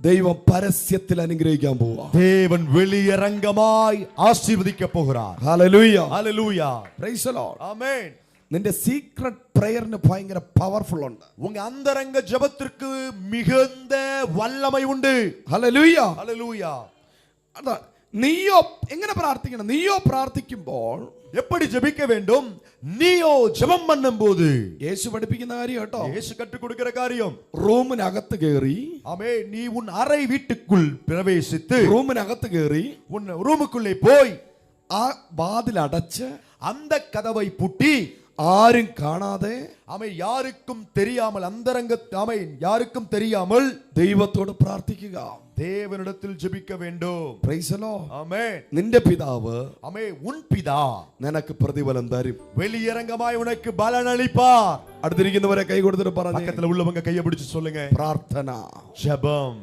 ദൈവം പരസ്യത്തിൽ അനുഗ്രഹിക്കാൻ പോവാ. தேவன் வெளியரங்கமாய் ஆசீர்வதிக்க போகிறார். Hallelujah. Hallelujah. Praise the Lord. ஆமென். നിന്റെ സീക്രട്ട് പ്രയറിന് ഭയങ്കര പവർഫുൾ ഉണ്ട്. உங்க அந்தரங்க ஜெபத்திற்கு மிகுந்த வல்லமை உண்டு. ഹല്ലേലൂയ. ஹalleluya. അതാ നീയോ എങ്ങനെ പ്രാർത്ഥിക്കണം? നീയോ പ്രാർത്ഥിക്കുമ്പോൾ எப்படி ஜெபிக்க வேண்டும்? நீயோ ஜெபம் பண்ணும்போது യേശു പഠിപ്പിക്കുന്ന കാര്യം കേട്ടോ. இயேசு கற்றுக் கொடுக்கிற காரியம். റൂമിനകത്ത് കയറി, ஆமென். நீ உன் அறை வீட்டுக்குள் பிரவேசித்து റൂമിനകത്ത് കയറി உன் ரூமுக்குள்ளே போய் ആ വാതിൽ അടച്ച് அந்த கதவை பூட்டி ആരും കാണാതെ ஆமென் யாருக்கும் தெரியாமல் ஆமென் யாருக்கும் தெரியாமல் ദൈവത്തോട് പ്രാർത്ഥിക്കുക. தேவனிடத்தில் ஜெபிக்க வேண்டும். Praise the Lord. ஆமென். നിന്റെ പിതാവ് ஆமென் உன் பிதா നിനക്ക് പ്രതിഫലം തരും. வெளியரங்கமாய் உனக்கு பலன் அளிப்பார். അടുത്തിരിക്കുന്നവരെ കൈ കൊടുത്തിട്ട് പറഞ്ഞു, பக்கத்துல உள்ளவங்க கையை பிடிச்சு சொல்லுங்க, പ്രാർത്ഥന, ஜெபம்.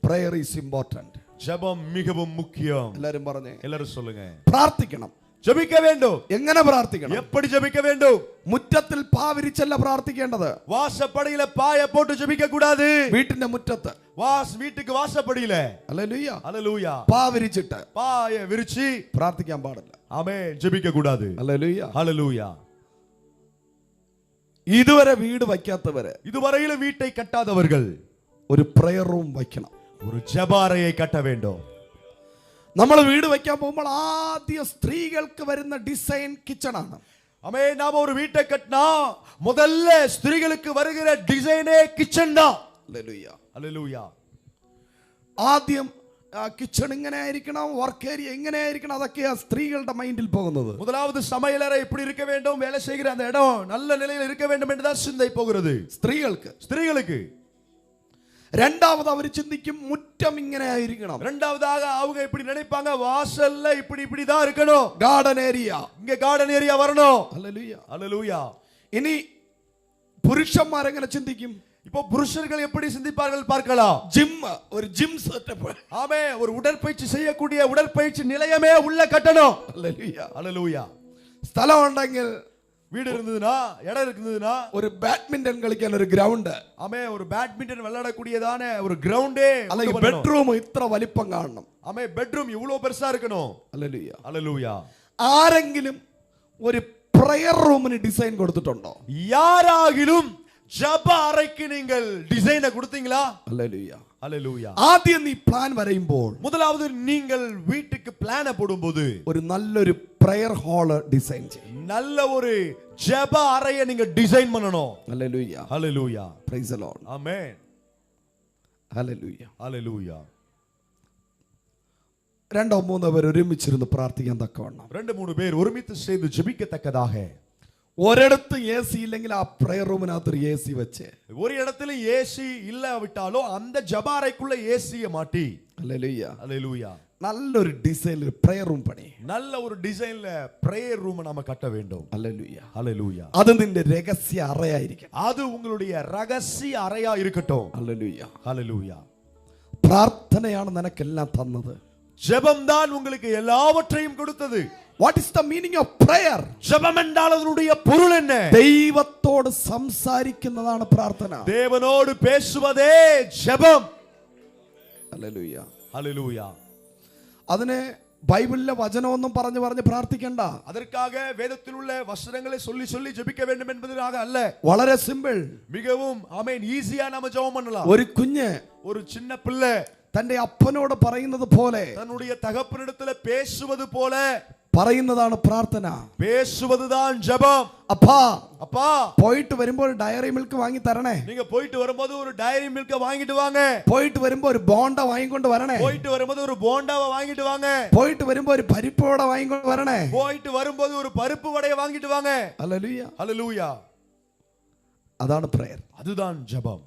prayer is important. ஜெபம் மிகவும் முக்கியம். എല്ലാരും പറഞ്ഞേ, எல்லாரும் சொல்லுங்க. പ്രാർത്ഥിക്കണം. ஜெபிக்க வேண்டும். എങ്ങനെ പ്രാർത്ഥിക്കണം? எப்படி ஜெபிக்க வேண்டும்? മുറ്റത്തിൽ പാവിരിച്ചല്ല പ്രാർത്ഥിക്കേണ്ടത്. வாசப்படியில பாய போட்டு ஜெபிக்க கூடாது. വീട്ടിന്റെ മുറ്റത്ത് வீட்டுக்கு வாசப்படியில ഹല്ലേലൂയ ஹalleluya പാവിരിച്ചിട്ട് பாய விரிச்சி പ്രാർത്ഥിക്കാൻ പാടില്ല. ஆமென் ஜெபிக்க கூடாது. ഹല്ലേലൂയ. ஹalleluya. ഇതുവരെ വീട് വയ്ക്കാത്തവര്, இதுவரையிலும் வீட்டை கட்டாதவர்கள் ഒരു പ്രയർ റൂം വയ്ക്കണം. ஒரு ஜெபாரையை கட்ட வேண்டும். നമ്മൾ വീട് വയ്ക്കാൻ പോകുമ്പോൾ ആദ്യം സ്ത്രീകൾക്ക് വരുന്ന ഡിസൈൻ കിച്ചൺ ആണ്. ஆமென். நாம ஒரு வீட்டை கட்டினா முதல்ல ஸ்திரீகளுக்கு வருகிற டிசைனே கிச்சன் தான். ഹല്ലേലൂയ. ஹalleluya. ആദ്യം കിച്ചൺ ഇങ്ങനെ ആയിരിക്കണം, വർക്ക് ഏരിയ ഇങ്ങനെ ആയിരിക്കണം, അതൊക്കെയാ സ്ത്രീകളുടെ മൈൻഡിൽ പോകുന്നത്. முதலாவது சமையலறை இப்படி இருக்க வேண்டும், வேலை செய்கிற அந்த இடம் நல்ல நிலையில் இருக்க வேண்டும் என்றுதான் சிந்தை போகிறது ஸ்திரீகளுக்கு. രണ്ടാമത് അവർ ചിന്തിക്കും മുറ്റം ഇങ്ങനെ ആയിരിക്കണം. இரண்டாவதாக அவங்க இப்படி நினைப்பாங்க, வாசல்ல இப்படி தான் இருக்கணும், ഗാർഡൻ ഏരിയ, இங்க கார்டன் ஏரியா வரணும். ഹല്ലേലൂയ. ஹalleluya. ഇനി പുരുഷന്മാരെങ്ങനെ ചിന്തിക്കും? இப்போ புருஷர்கள் எப்படி சிந்திப்பார்கள் பார்க்கலாம். ഒരു ജിം സെറ്റപ്പ്. ஆமே, ஒரு உடற்பயிற்சி செய்யக்கூடிய உடற்பயிற்சி நிலையமே உள்ள கட்டணும். ഹല്ലേലൂയ. ஹalleluya. സ്ഥലം ഉണ്ടെങ്കിൽ, வீடு இருந்ததுனா, இடம் இருந்ததுனா, ഒരു ബാഡ്മിന്റൺ കളിക്കാൻ ഒരു ഗ്രൗണ്ട്, ஆமே ஒரு பேட்மிண்டன் விளையாடக்கூடியதான ஒரு கிரவுண்டே, അല്ലെങ്കിൽ ബെഡ്റൂം ഇത്ര വലിപ്പം കാണണം. ஆமே பெட்ரூம் இவ்வளவு பெருசா இருக்கணும். ഹല്ലേലൂയ. ஹalleluya. ആരെങ്കിലും ഒരു പ്രയർ റൂമിന് ഡിസൈൻ കൊടുത്തിട്ടുണ്ടോ? யாராகிலும் ஜெப அறைக்கு நீங்கள் டிசைனை கொடுத்தீங்களா? ഹല്ലേലൂയ. ஹalleluya. ആദ്യം നീ പ്ലാൻ വരയുമ്പോൾ, முதலாவது நீங்கள் வீட்டுக்கு பிளான போடும்போது ഒരു നല്ലൊരു പ്രയർ ഹാള് ഡിസൈൻ ചെയ്യും. நல்ல ஒரு ஜெப அறையை நீங்க டிசைன் பண்ணணும். ഹല്ലേലൂയ. ஹalleluya. Praise the Lord. ஆமென். ഹല്ലേലൂയ. ஹalleluya. രണ്ടോ മൂന്നോ പേർ ഒരുമിച്ചിരുന്ന് പ്രാർത്ഥിക്കാൻ തക്കവണ്ണം 2-3 பேர் ஒருமித்து சேர்ந்து ஜெபிக்கத்தக்கதாக, ഒരിടത്ത് AC ഇല്ലെങ്കിൽ ആ പ്രയർ റൂമിനകത്ത് ഒരു AC വെച്ച്, ஒரு இடத்துல ஏசி இல்லாவிட்டாலோ அந்த ஜெப அறைக்குள்ள ஏசியை மாட்டி, ഹല്ലേലൂയ. ஹalleluya. നല്ലൊരു ഡിസൈനിൽ പ്രയർ റൂം പണി. நல்ல ஒரு டிசைன்ல பிரேயர் ரூம் நாம கட்ட வேண்டும். ഹല്ലേലൂയ. ஹalleluya. അത് നിന്റെ രഹസ്യ അറയായിരിക്കണം. அது உங்களுடைய ரகசிய அறையா இருக்கட்டும். ഹല്ലേലൂയ. ஹalleluya. പ്രാർത്ഥനയാണ് നിനക്കെല്ലാം തന്നത്. ஜெபம் தான் உங்களுக்கு எல்லாவற்றையும் கொடுத்தது. What is the meaning of prayer? ஜெபம் என்றால் அதனுடைய பொருள் என்ன? ദൈവത്തോട് സംസാരിക്കുന്നതാണ് പ്രാർത്ഥന. தேவனோடு பேசுவதே ஜெபம். ഹല്ലേലൂയ. ஹalleluya. അതിനെ ബൈബിളിലെ വചനമൊന്നും പറഞ്ഞു പറഞ്ഞ് പ്രാർത്ഥിക്കണ്ട. அதற்காக வேதத்தில் உள்ள வசனங்களை சொல்லி சொல்லி ஜெபிக்க வேண்டும் என்பதற்காக அல்ல. വളരെ സിമ്പിൾ. மிகவும் ஆமென் ஈஸியா நாம ஜெபம் பண்ணலாம். ഒരു കുഞ്ഞ് ஒரு சின்ன பிள்ளை തന്റെ അപ്പനോട് പറയുന്നത് പോലെ தன்னுடைய தகப்பனிடத்துல பேசுவது போல പറയുന്നതാണ് പ്രാർത്ഥന. பேசுவதுதான் ஜெபம். അപ്പാ அப்பா പോയിട്ട് വരുമ്പോൾ ഡയറി മിൽക്ക് വാങ്ങി തരണേ. நீங்க போயிட்டு வரும்போது ஒரு டைரி மில்க வாங்கிட்டு வாங்க. പോയിട്ട് വരുമ്പോൾ ഒരു ബോണ്ട വാങ്ങിക്കൊണ്ട് വരണേ. போயிட்டு வரும்போது ஒரு போண்டாவை வாங்கிட்டு வாங்க. പോയിട്ട് വരുമ്പോൾ ഒരു പരിപ്പ് വട വാങ്ങിക്കൊണ്ട് വരണേ. போயிட்டு வரும்போது ஒரு பருப்பு வடையை வாங்கிட்டு வாங்க. ഹല്ലേലൂയ. ஹalleluya. അതാണ് പ്രയർ. அதுதான் ஜெபம்.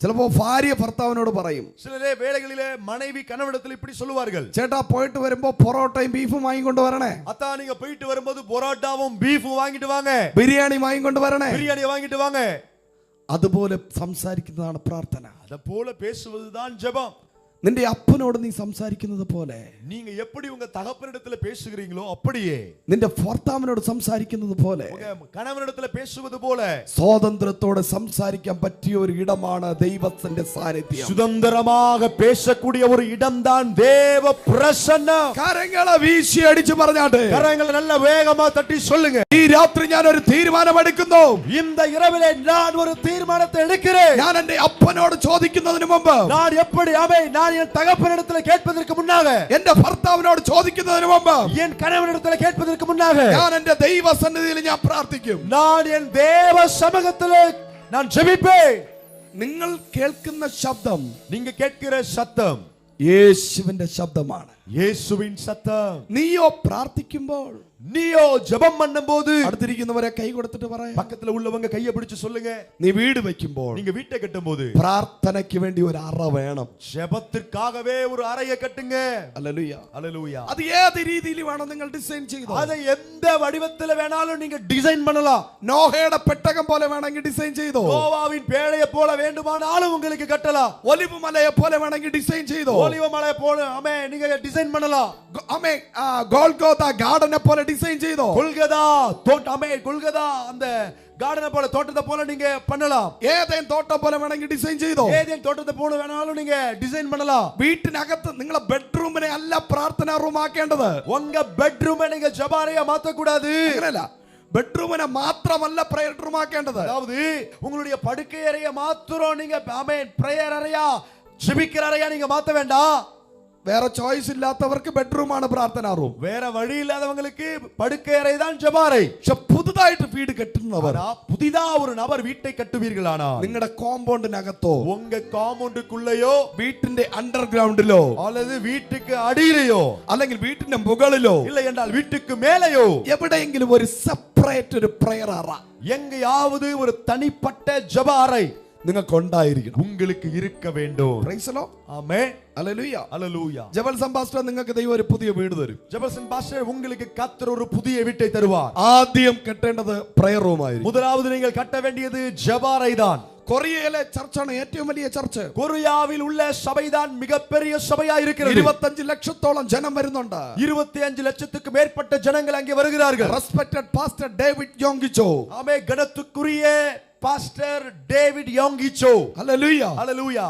ചിലപ്പോ ഭാര്യ ഭർത്താവിനോട് പറയും, சிலரே வேளைகளிலே மனைவி கணவனிடத்தில் இப்படி சொல்லுவார்கள், ചേട്ടാ പോയിട്ട് വരുമ്പോ പൊറോട്ടയും ബീഫും വാങ്ങിക്കൊണ്ട് വരണേ. அத்தா நீங்க போயிட்டு வரும்போது பொரோட்டாவும் பீஃபும் வாங்கிட்டு வாங்க. ബിരിയാണി വാങ്ങിക്കൊണ്ട് വരണേ. பிரியாணி வாங்கிட்டு வாங்க. അതുപോലെ സംസാരിക്കുന്നതാണ് പ്രാർത്ഥന. அத போல பேசுவதுதான் ஜெபம். നിന്റെ അപ്പനോട് നീ സംസാരിക്കുന്നത് പോലെ, நீங்க எப்படி உங்க தகப்பனிடத்துல பேசுகிறீங்களோ அப்படியே നിന്റെ ഭർത്താവിനോട് സംസാരിക്കുന്നത് പോലെ, உங்க கணவனிடத்துல பேசுவது போல സ്വാതന്ത്ര്യത്തോടെ സംസാരിക്കാൻ പറ്റിയ ഒരു ഇടമാണ് ദൈവത്തിന്റെ സാന്നിധ്യം. சுதந்திரமாக பேசக்கூடிய ஒரு இடம்தான் தேவ பிரசன்னம். കരങ്ങളെ വീശി അടിച്ചു പറഞ്ഞാട്ടെ, கரங்களை நல்ல வேகமா தட்டி சொல்லுங்க, ഈ രാത്രി ഞാൻ ഒരു തീരുമാനമെടുക്കുന്നു. இந்த இரவிலே நான் ஒரு தீர்மானத்தை எடுக்கிறேன். ഞാൻ എന്റെ അപ്പനോട് ചോദിക്കുന്നതിന് മുമ്പ്, நான் எப்படி நான் என் தகப்பனிடத்துல கேட்பதற்கு முன்னாக, എന്റെ ഭർത്താവിനോട് ചോദിക്കുന്നതിന് മുമ്പ്, என் கணவனிடத்துல கேட்பதற்கு முன்னாக ഞാൻ എന്റെ ദൈവസന്നിധിയിൽ ഞാൻ പ്രാർത്ഥിക്കും. நான் என் தேவ சமூகத்திலே நான் ஜெபிப்பேன். നിങ്ങൾ കേൾക്കുന്ന ശബ്ദം நீங்க கேட்கிற சத்தம் യേശുവിന്റെ ശബ്ദമാണ്. இயேசுவின் சத்தம். നീയോ പ്രാർത്ഥിക്കുമ്പോൾ, நீயோ ஜெபம் பண்ணும்போது, അടുത്തിരിക്കുന്നവരെ കൈ കൊടുത്തിട്ട് പറയാം, பக்கத்துல உள்ளவங்க கையை பிடிச்சு சொல்லுங்க, നീ വീട് വെക്കുമ്പോൾ நீங்க வீட்டை கட்டும்போது പ്രാർത്ഥനയ്ക്ക് വേണ്ടി ഒരു അറ വേണം. ஜெபத்திற்காகவே ஒரு அறையை கட்டுங்க. ഹല്ലേലൂയ. ஹalleluya. അത് ഏത് രീതിയിൽ വേണം നിങ്ങൾ ഡിസൈൻ ചെയ്തോ. அதை எந்த வடிவத்துல வேணாலும் நீங்க டிசைன் பண்ணலாம். നോഹയുടെ പെട്ടകം പോലെ വേണമെങ്കിൽ ഡിസൈൻ ചെയ്തോ. நோவாவின் பேழையை போல வேண்டுமானாலும் உங்களுக்கு கட்டலாம். ഒലിവ് മലയെ പോലെ വേണമെങ്കിൽ ഡിസൈൻ ചെയ്തോ. ஒலிவ மலை போல ஆமென் நீங்க டிசைன் பண்ணலாம். ആമേൻ. ഗോൽഗോഥ ഗാർഡനെ പോലെ ഡിസൈൻ ചെയ്തോ. கொல்கதா தோட்டம், ஆமென் கொல்கதா அந்த கார்டனை போல தோட்டத்தை போல நீங்க பண்ணலாம். ഏതേൻ തോട്ടം പോലെ വേണമെങ്കിൽ ഡിസൈൻ ചെയ്തോ. ஏதேன் தோட்டத்தை போல வேணாலும் நீங்க டிசைன் பண்ணலாம். വീട്ടിനകത്ത് നിങ്ങളെ ബെഡ്റൂമിനെ അല്ല പ്രാർത്ഥനാ റൂം ആക്കേണ്ടത്. உங்க பெட்ரூமை நீங்க ஜெபாரையா மாத்த கூடாது. അങ്ങനെയല്ല, ബെഡ്റൂമിനെ മാത്രമല്ല പ്രയർ റൂം ആക്കേണ്ടത്. அதாவது உங்களுடைய படுக்கை அறையை மாத்திரம் நீங்க ஆமென் பிரேயர் அறையா ஜெபிக்கிற அறையா நீங்க மாத்த வேண்டாம். വേറെ ചോയ്സ് ഇല്ലാത്തവർക്ക് ബെഡ്റൂമാണ് പ്രാർത്ഥനാ റൂം. வேற வழி இல்லாதவங்களுக்கு படுக்கை அறை தான் ஜெபாரை. പക്ഷെ പുതുതായിട്ട് വീട് കെട്ടുന്നവർ, புதிதா ஒரு நபர் வீட்டை கட்டுவீர்களானா, നിങ്ങളുടെ കോമ്പൗണ്ടിനകത്തോ உங்க காம்பவுண்டுக்குள்ளேயோ വീട്ടിന്റെ അണ്ടർഗ്രൗണ്ടിലോ அல்லது வீட்டுக்கு அடியிலேயோ അല്ലെങ്കിൽ വീട്ടിന്റെ മുകളിലോ இல்லை என்றால் வீட்டுக்கு மேலேயோ എവിടെയെങ്കിലും ഒരു സെപ്പറേറ്റ് ഒരു പ്രയർ അറ எங்கேயாவது ஒரு தனிப்பட்ட ஜெப அறை നിങ്ങൾക്ക് ഉണ്ടായിരിക്കണം. உங்களுக்கு இருக்க வேண்டும். Praise the Lord. ஆமென். ഹല്ലേലൂയ. ஹalleluya. ജബൽസൻ പാസ്റ്റർ നിങ്ങൾക്ക് ദൈവം ഒരു പുതിയ വീട് തരും. ஜெபர்சன் பாஸ்டர் உங்களுக்கு கர்த்தர் ஒரு புதிய வீட்டை தருவார். ആദ്യം കെട്ടേണ്ടത് പ്രയർ റൂം ആയിരിക്കും. முதலாவது நீங்கள் கட்ட வேண்டியது ஜெப அறை தான். കൊറിയയിലെ ചർച്ചാണ് ഏറ്റവും വലിയ ചർച്ച്. கொரியாவில் உள்ள சபைதான் மிகப்பெரிய சபையா இருக்கிறது. 25 ലക്ഷത്തോളം ജനം വരുന്നുണ്ട്. 25 லட்சத்துக்கு மேற்பட்ட ஜனங்கள் அங்கே வருகிறார்கள். Respected pastor David Yonggi Cho. ஆமே கனத்துக்குரிய பாஸ்டர் டேவிட் யோங்கிச்சோ. ഹല്ലേലൂയ. ஹalleluya.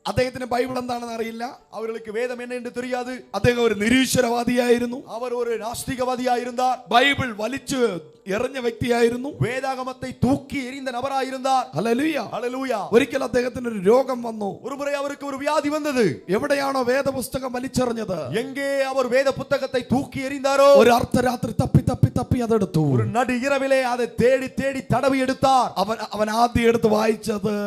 അദ്ദേഹത്തിന് ബൈബിൾ എന്താണെന്ന് അറിയില്ല. அவர்களுக்கு வேதம் என்ன என்று தெரியாது. അദ്ദേഹം ഒരു നിരീശ്വരവാദിയായിരുന്നു. அவர் ஒரு நாஸ்திகவாதியா இருந்தார். ബൈബിൾ വലിച്ചു എറിഞ്ഞ വ്യക്തിയായിരുന്നു. வேதாகமத்தை தூக்கி எறிந்த நபராக இருந்தார். ഹല്ലേലൂയ. ஹalleluya. ഒരിക്കൽ അദ്ദേഹത്തിന് ഒരു രോഗം വന്നു. ஒருமுறை அவருக்கு ஒரு வியாதி வந்தது. എവിടെയാണോ വേദപുസ്തകം വലിച്ചെറിഞ്ഞത്, எங்கே அவர் வேத புத்தகத்தை தூக்கி எறிந்தாரோ, ഒരു അർദ്ധരാത്രി തപ്പി തപ്പി തപ്പി അതെടുത്തു. ஒரு நடு இரவிலே அதை தேடி தேடி தடவி எடுத்தார். അവൻ ആദ്യം എടുത്ത് വായിച്ചത്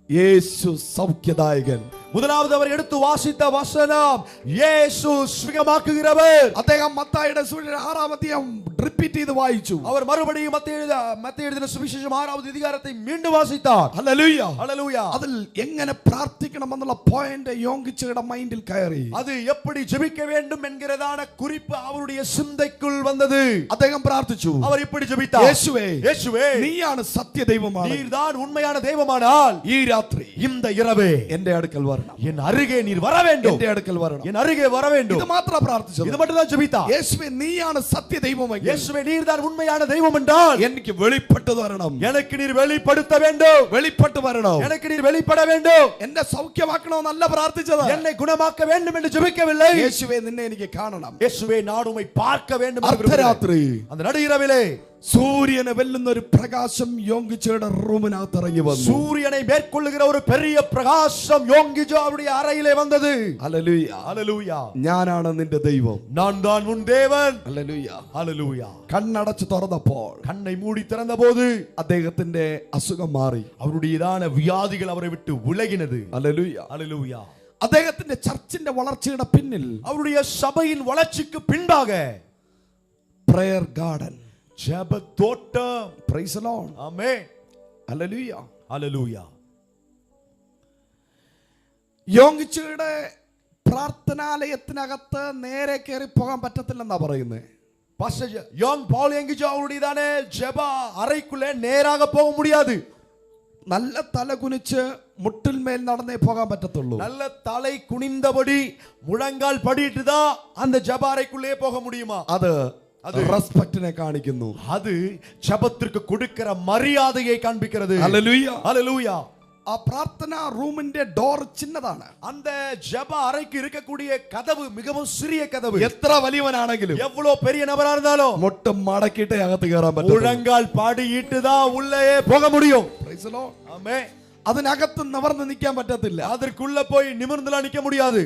യേശു സൗഖ്യദായകൻ, முதலாவது அவர் எடுத்து வாசித்த வசனம் இயேசு சுகமாக்குகிறவர். അദ്ദേഹം മത്തായിയുടെ സുവിശേഷം 6-ാം അധ്യായം റിപ്പീറ്റ് ചെയ്ത് വായിച്ചു. அவர் மறுபடியும் மத்தேயு எழுதின சுவிசேஷம் 6வது அதிகாரத்தை மீண்டும் வாசித்தார். ഹല്ലേലൂയ. ஹல்லேலூயா. അതിൽ എങ്ങനെ പ്രാർത്ഥിക്കണമെന്നുള്ള പോയിന്റ് യോങ്കിച്ചയുടെ മൈൻഡിൽ കയറി. அது எப்படி ஜெபிக்க வேண்டும் என்கிறதான குறிப்பு அவருடைய சிந்தைக்குள் வந்தது. അദ്ദേഹം പ്രാർത്ഥിച്ചു. அவர் இப்படி ஜெபித்தார். യേശുവേ, இயேசுவே, നീയാണ് സത്യദൈവമാണ്. நீர்தான் உண்மையான தெய்வமானால் ഈ രാത്രി இந்த இரவே എന്റെ അടുക്കൽ വരണം. என் அருகே நீர் வர வேண்டும். എന്റെ അടുക്കൽ വരണം. என் அருகே வர வேண்டும். ഇത് മാത്രം പ്രാർത്ഥിച്ചത്. இது மட்டும் தான் ஜெபித்தார். യേശുവേ, നീയാണ് സത്യദൈവമെങ്കിൽ இயேசுவே, நீர்தான் உண்மையான தெய்வம் என்றால் എനിക്ക് വെളിപ്പെട്ടു വരണം. எனக்கு நீர் வெளிப்படுத்த வேண்டும். വെളിപ്പെട്ടു വരണം. எனக்கு நீர் வெளிப்பட வேண்டும். എന്നെ സൗഖ്യമാക്കണമെന്നല്ല പ്രാർത്ഥിച്ചത്. என்னை குணமாக்க வேண்டும் என்று ஜெபிக்கவில்லை. യേശുവേ, നിന്നെ എനിക്ക് കാണണം. இயேசுவே, நான் உம்மை பார்க்க வேண்டும் என்று അർദ്ധരാത്രി அந்த நடு இரவிலே സൂര്യനെ വെല്ലുന്ന ഒരു പ്രകാശം യോങ്കിച്ചയുടെ റൂമിനകത്ത് ഇറങ്ങി വന്നു. சூரியனை மேற்கொள்ளுகிற ஒரு பெரிய பிரகாசம் யோங்கிஜோ அவருடைய அறையிலே வந்தது. ഹല്ലേലൂയ. ஹல்லேலூயா. ഞാനാണ് നിന്റെ ദൈവം. நான் தான் உன் தேவன். ഹല്ലേലൂയ. ஹல்லேலூயா. കണ്ണടച്ചു തുറന്നപ്പോൾ கண்ணை மூடி திறந்தபோது അദ്ദേഹത്തിന്റെ അസുഖം മാറി. அவருடையதான வியாதிகள் அவரை விட்டு விலகினது. ഹല്ലേലൂയ. ஹல்லேலூயா. അദ്ദേഹത്തിന്റെ ചർച്ചിന്റെ വളർച്ചയുടെ പിന്നിൽ அவருடைய சபையின் வளர்ச்சிக்கு பின்பாக പ്രയർ ഗാർഡൻ, ஜெப தோட்டம். Praise the Lord. ஆமென். ഹല്ലേലൂയ. ஹல்லேலூயா. യോങ്കിച്ചയുടെ പ്രാർത്ഥനാലയത്തിനകത്ത് നേരെ കയറി പോകാൻ പറ്റത്തില്ലെന്നാ പറയുന്നത്. பாஸ்டர் யோங் பால் யங்கிஜோ அவருடையதான ஜெப அறைக்குள்ளே நேராக போக முடியாது. നല്ല തല കുനിച്ച് മുട്ടിന്മേൽ നടന്നേ പോകാൻ പറ്റത്തുള്ളൂ. நல்ல தலை குனிந்தபடி முழங்கால் படிட்டு தான் அந்த ஜெப அறைக்குள்ளே போக முடியுமா? അത് റെസ്പെക്റ്റിനെ കാണിക്കുന്നു. அது ஜெபத்திற்கு கொடுக்கிற மரியாதையை காண்பிக்கிறது. ഹല്ലേലൂയ. ஹல்லேலூயா. ആ പ്രാർത്ഥന റൂമിന്റെ ഡോർ ചിന്നതാണ്. அந்த ஜெப அறைக்கு இருக்கக்கூடிய கதவு மிகவும் சிறிய கதவு. എത്ര വലിയവനാണെങ്കിലും எவ்வளவு பெரிய நபரா இருந்தாலும் മുട്ട് മടക്കിട്ടേ അകത്ത് കയറാൻ പറ്റും. முழங்கால் படிட்டு தான் உள்ளே போக முடியும். Praise the Lord. ஆமென். അതിനകത്ത് നിവർന്ന് നിൽക്കാൻ പറ്റത്തില്ല. அதற்குள்ள போய் நிமிர்ந்துலாம் நிக்க முடியாது.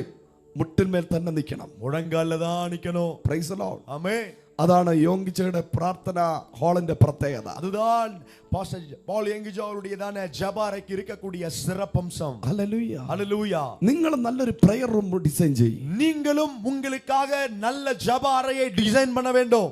മുട്ടിന്മേൽ തന്നെ നിൽക്കണം. முழங்கால்ல தான் நிக்கணும். Praise the Lord. ஆமென். അതാണ് യോങ്കിച്ചയുടെ പ്രാർത്ഥന ഹാളിന്റെ പ്രത്യേകത. அதுதான் பாஸ்டர் பால் யங்கிஜோ அவருடையதான ஜெப அறைக்கு இருக்கக்கூடிய சிறப்பம்சம். ഹല്ലേലൂയ. ஹல்லேலூயா. നിങ്ങൾ നല്ലൊരു പ്രയർ റൂം ഡിസൈൻ ചെയ്യും. நீங்களும் உங்களுக்காக நல்ல ஜெப அறையை டிசைன் பண்ண வேண்டும்.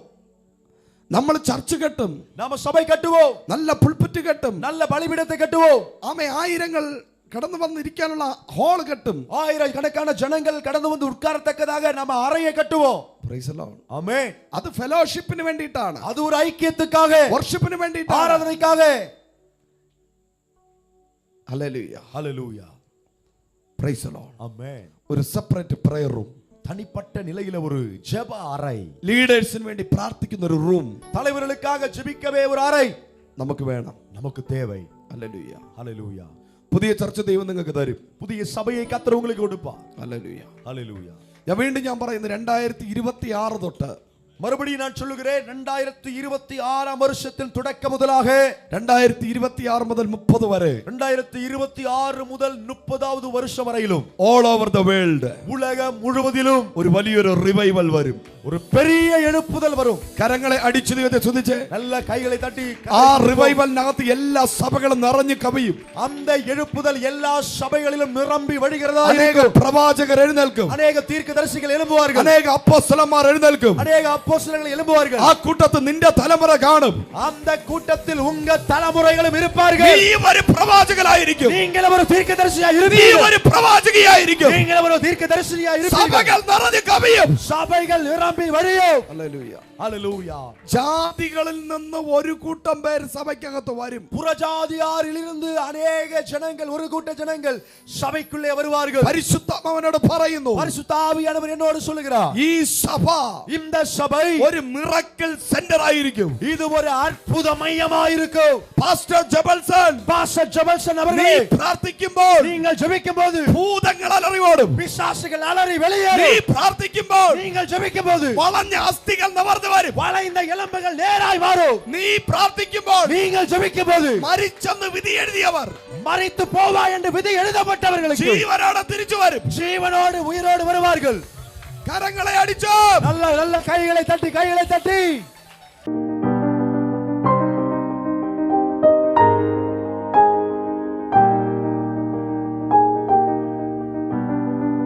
നമ്മൾ ചർച്ച് കെട്ടും, நாம சபை கட்டுவோம், നല്ല പുൾപിറ്റ് കെട്ടും, நல்ல பலிபீடத்தை கட்டுவோம், ആമേ ആയിരങ്ങൾ കടന്നു വന്നിരിക്കാനുള്ള ഹാൾ കെട്ടും, ஆயிரக்கணக்கான ஜனங்கள் கடந்து வந்து உட்காரத்தக்கதாக நம்ம அறையை கட்டுவோம். Praise the Lord. ஆமென். അത് ഫെലോഷിപ്പിന് വേണ്ടിയിട്ടാണ്, அது ஒரு ஐக்கியத்துக்காக, വർഷിപ്പിന് വേണ്ടിയിട്ടാണ്, ஆராதனைக்காக. ഹല്ലേലൂയ. ஹல்லேலூயா. Praise the Lord. ஆமென். ഒരു സെപ്പറേറ്റ് പ്രയർ റൂം, தனிப்பட்ட நிலையில ஒரு ஜெப அறை, ലീഡേഴ്സിന് വേണ്ടി പ്രാർത്ഥിക്കുന്ന ഒരു റൂം தலைவர்களுக்காக ஜெபிக்கவே ஒரு அறை നമുക്ക് വേണം. நமக்கு தேவை. ഹല്ലേലൂയ. ஹல்லேலூயா. പുതിയ ചർച്ച ദൈവം നിങ്ങൾക്ക് തരും. புதிய சபையை கர்த்தர் உங்களுக்கு கொடுப்பார். ഹല്ലേലൂയ. ஹல்லேலூயா. ഞാൻ പറയുന്നു 2026 തൊട്ട് மறுபடியும் நான் சொல்லுகிறேன், 2026 வருஷத்தின் தொடக்க முதலாக 2026 മുതൽ 30 വരെ 2026 முதல் 30வது வருஷம் வரையிலும் all over the world உலகம் முழுவதிலும் ഒരു വലിയൊരു റിവൈവൽ വരും. ஒரு பெரிய எழுப்புதல் வரும். കരങ്ങളെ അടിച്ചു ദൈവത്തെ സ്തുതിച്ച് நல்ல கைகளை தட்டி ആ റിവൈവലിനകത്ത് എല്ലാ സഭകളും നിറഞ്ഞു കവിയും. அந்த எழுப்புதல் எல்லா சபைகளிலும் நிரம்பி வழிகிறதா അനേക இருக்கும். പ്രവാചകർ എഴുന്നേൽക്കും, அநேக தீர்க்கதரிசிகள் எழும்புவார்கள், അനേക അപ്പോസ്തലന്മാർ എഴുന്നേൽക്കും. அநேக அப்போஸ்தலர்கள் எழும்புவார்கள். ആ കൂട്ടത്തിൽ നിന്റെ തലമുറ കാണും. அந்த கூட்டத்தில் உங்க தலைமுறைகளும் இருப்பார்கள். നീ ഒരു പ്രവാചകനായിരിക്കും, நீங்கள் ஒரு தீர்க்கதரிசியாய் നീ இருப்பீர்கள், ഒരു പ്രവാചകിയായിരിക്കും. நீங்கள் ஒரு தீர்க்கதரிசியாய் இருப்பீர்கள். സഭകൾ നിറഞ്ഞു കവിയും. சபைகள் நிரம்பி வழியும். ഹല്ലേലൂയ. ஹல்லேலூயா. ജാതികളിൽ നിന്ന് ഒരു കൂട്ടം പേര് സഭയ്ക്കകത്ത് വരും. புறஜாதியாரிலிருந்து அநேக ஜனங்கள், ஒரு கூட்ட ஜனங்கள் சபைக்குள்ளே வருவார்கள். പരിശുദ്ധാത്മാവിനോട് പറയുന്നു, பரிசுத்த ஆவியானவர் என்னோடு சொல்லுகிறார், ഈ സഭ இந்த சபை ഒരു മിറക്കിൾ സെന്റർ ആയിരിക്കും. இது ஒரு அற்புத மையமாயிருக்கும். പാസ്റ്റർ ജബൽസൺ, பாஸ்டர் ஜெபல்சன் നീ அவர்களே, പ്രാർത്ഥിക്കുമ്പോൾ நீங்கள் ஜெபிக்கும்போது ഭൂതങ്ങൾ അലറിയോടും. பிசாசுகள் அலறி നീ வெளியேறும். പ്രാർത്ഥിക്കുമ്പോൾ நீங்கள் ஜெபிக்கும்போது വളഞ്ഞ അസ്ഥികൾ നിവർന്നു വരും. வளைந்த எலும்புகள் நேராய் மாறும். നീ പ്രാർത്ഥിക്കുമ്പോൾ நீங்கள் ஜெபிக்கும்போது മരിച്ചെന്ന് വിധി എഴുതിയവർ மரித்து போவாய் என்று விதி எழுதப்பட்டவர்களுக்கு ജീവനോടെ തിരിച്ചു വരും. ஜீவனோடு உயிரோடு வருவார்கள். കരങ്ങളെ അടിച്ചോ, நல்ல நல்ல கைகளை தட்டி